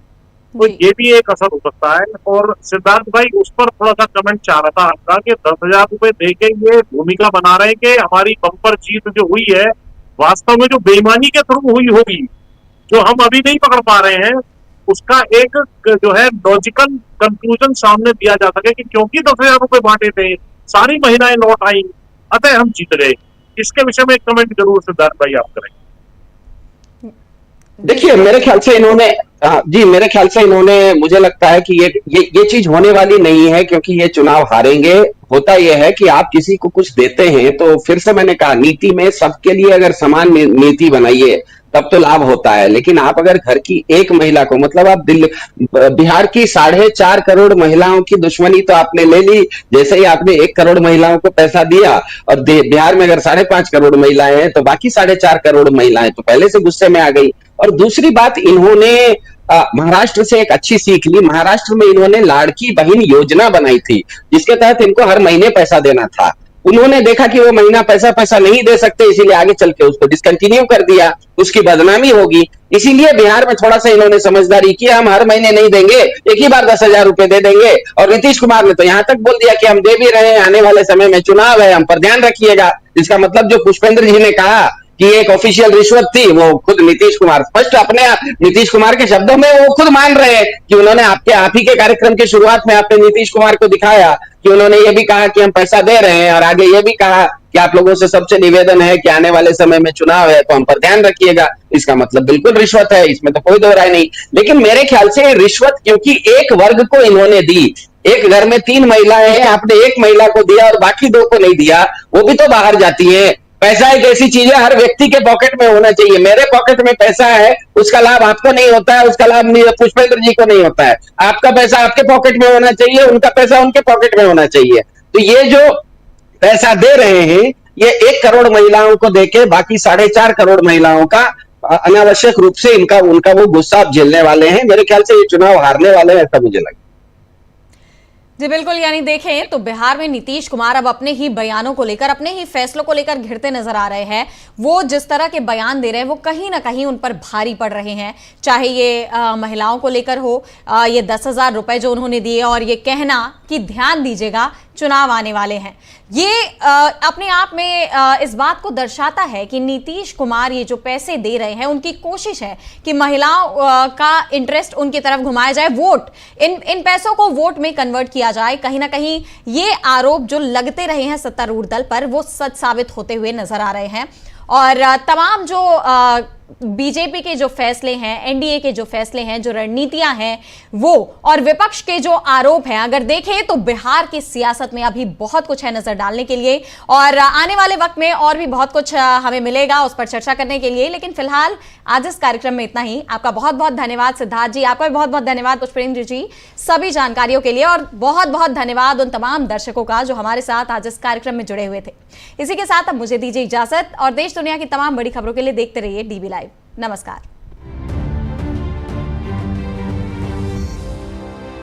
तो ये भी एक असर हो सकता है। और सिद्धार्थ भाई, उस पर थोड़ा सा कमेंट चाह रहा था आपका कि 10,000 रुपए देके ये भूमिका बना रहे हैं कि हमारी बम्पर जीत जो हुई है वास्तव में जो बेईमानी के थ्रू हुई होगी, जो हम अभी नहीं पकड़ पा रहे हैं, उसका एक जो है लॉजिकल कंक्लूजन सामने दिया जा सके कि क्योंकि 10,000 रुपए बांटे थे, सारी महिलाएं लौट आई, अतः हम जीत गए। इसके विषय में एक कमेंट जरूर सिद्धार्थ भाई आप करें। देखिए, मेरे ख्याल से इन्होंने मुझे लगता है कि ये चीज होने वाली नहीं है, क्योंकि ये चुनाव हारेंगे। होता यह है कि आप किसी को कुछ देते हैं तो फिर से मैंने कहा, नीति में सबके लिए अगर समान नीति बनाइए तब तो लाभ होता है। लेकिन आप अगर घर की एक महिला को, मतलब आप बिहार की 4.5 करोड़ महिलाओं की दुश्मनी तो आपने ले ली, जैसे ही आपने 1 करोड़ महिलाओं को पैसा दिया, और बिहार में अगर 5.5 करोड़ महिलाएं हैं तो बाकी 4.5 करोड़ महिलाएं तो पहले से गुस्से में आ गई। और दूसरी बात, इन्होंने महाराष्ट्र से एक अच्छी सीख ली। महाराष्ट्र में इन्होंने लाड़की बहन योजना बनाई थी, जिसके तहत इनको हर महीने पैसा देना था। उन्होंने देखा कि वो महीना पैसा नहीं दे सकते, इसीलिए आगे चल के उसको डिसकंटिन्यू कर दिया, उसकी बदनामी होगी। इसीलिए बिहार में थोड़ा सा इन्होंने समझदारी की, हम हर महीने नहीं देंगे, एक ही बार 10,000 रुपए दे देंगे। और नीतीश कुमार ने तो यहां तक बोल दिया कि हम दे भी रहे हैं, आने वाले समय में चुनाव है, हम पर ध्यान रखिएगा। इसका मतलब जो पुष्पेंद्र जी ने कहा कि एक ऑफिशियल रिश्वत थी, वो खुद नीतीश कुमार स्पष्ट अपने नीतीश कुमार के शब्दों में वो खुद मान रहे हैं कि उन्होंने आप ही के कार्यक्रम की शुरुआत में आपने नीतीश कुमार को दिखाया कि उन्होंने ये भी कहा कि हम पैसा दे रहे हैं, और आगे ये भी कहा कि आप लोगों से सबसे निवेदन है कि आने वाले समय में चुनाव है तो हम पर ध्यान रखिएगा। इसका मतलब बिल्कुल रिश्वत है, इसमें तो कोई दो राय नहीं। लेकिन मेरे ख्याल से रिश्वत क्योंकि एक वर्ग को इन्होंने दी, एक घर में 3 महिलाएं हैं, आपने एक महिला को दिया और बाकी 2 को नहीं दिया, वो भी तो बाहर जाती है। पैसा एक ऐसी चीज है, हर व्यक्ति के पॉकेट में होना चाहिए। मेरे पॉकेट में पैसा है, उसका लाभ आपको नहीं होता है, उसका लाभ पुष्पेंद्र जी को नहीं होता है। आपका पैसा आपके पॉकेट में होना चाहिए, उनका पैसा उनके पॉकेट में होना चाहिए। तो ये जो पैसा दे रहे हैं, ये 1 करोड़ महिलाओं को देके बाकी 4.5 करोड़ महिलाओं का अनावश्यक रूप से उनका वो गुस्सा झेलने वाले हैं। मेरे ख्याल से ये चुनाव हारने वाले हैं, ऐसा मुझे लगता है। जी बिल्कुल, यानी देखें तो बिहार में नीतीश कुमार अब अपने ही बयानों को लेकर, अपने ही फैसलों को लेकर घिरते नजर आ रहे हैं। वो जिस तरह के बयान दे रहे हैं वो कहीं ना कहीं उन पर भारी पड़ रहे हैं, चाहे ये महिलाओं को लेकर हो, ये 10,000 रुपए जो उन्होंने दिए, और ये कहना कि ध्यान दीजिएगा चुनाव आने वाले हैं। ये अपने आप में इस बात को दर्शाता है कि नीतीश कुमार ये जो पैसे दे रहे हैं, उनकी कोशिश है कि महिलाओं का इंटरेस्ट उनकी तरफ घुमाया जाए, वोट इन पैसों को वोट में कन्वर्ट किया जाए। कहीं ना कहीं ये आरोप जो लगते रहे हैं सत्तारूढ़ दल पर, वो सच साबित होते हुए नजर आ रहे हैं। और तमाम जो बीजेपी के जो फैसले हैं, एनडीए के जो फैसले हैं, जो रणनीतियां हैं वो, और विपक्ष के जो आरोप हैं, अगर देखें तो बिहार की सियासत में अभी बहुत कुछ है नजर डालने के लिए, और आने वाले वक्त में और भी बहुत कुछ हमें मिलेगा उस पर चर्चा करने के लिए। लेकिन फिलहाल आज इस कार्यक्रम में इतना ही। आपका बहुत बहुत धन्यवाद सिद्धार्थ जी, आपका भी बहुत बहुत धन्यवाद पुष्पेंद्र जी सभी जानकारियों के लिए, और बहुत बहुत धन्यवाद उन तमाम दर्शकों का जो हमारे साथ आज इस कार्यक्रम में जुड़े हुए थे। इसी के साथ अब मुझे दीजिए इजाजत, और देश दुनिया की तमाम बड़ी खबरों के लिए देखते रहिए DB लाइव। नमस्कार।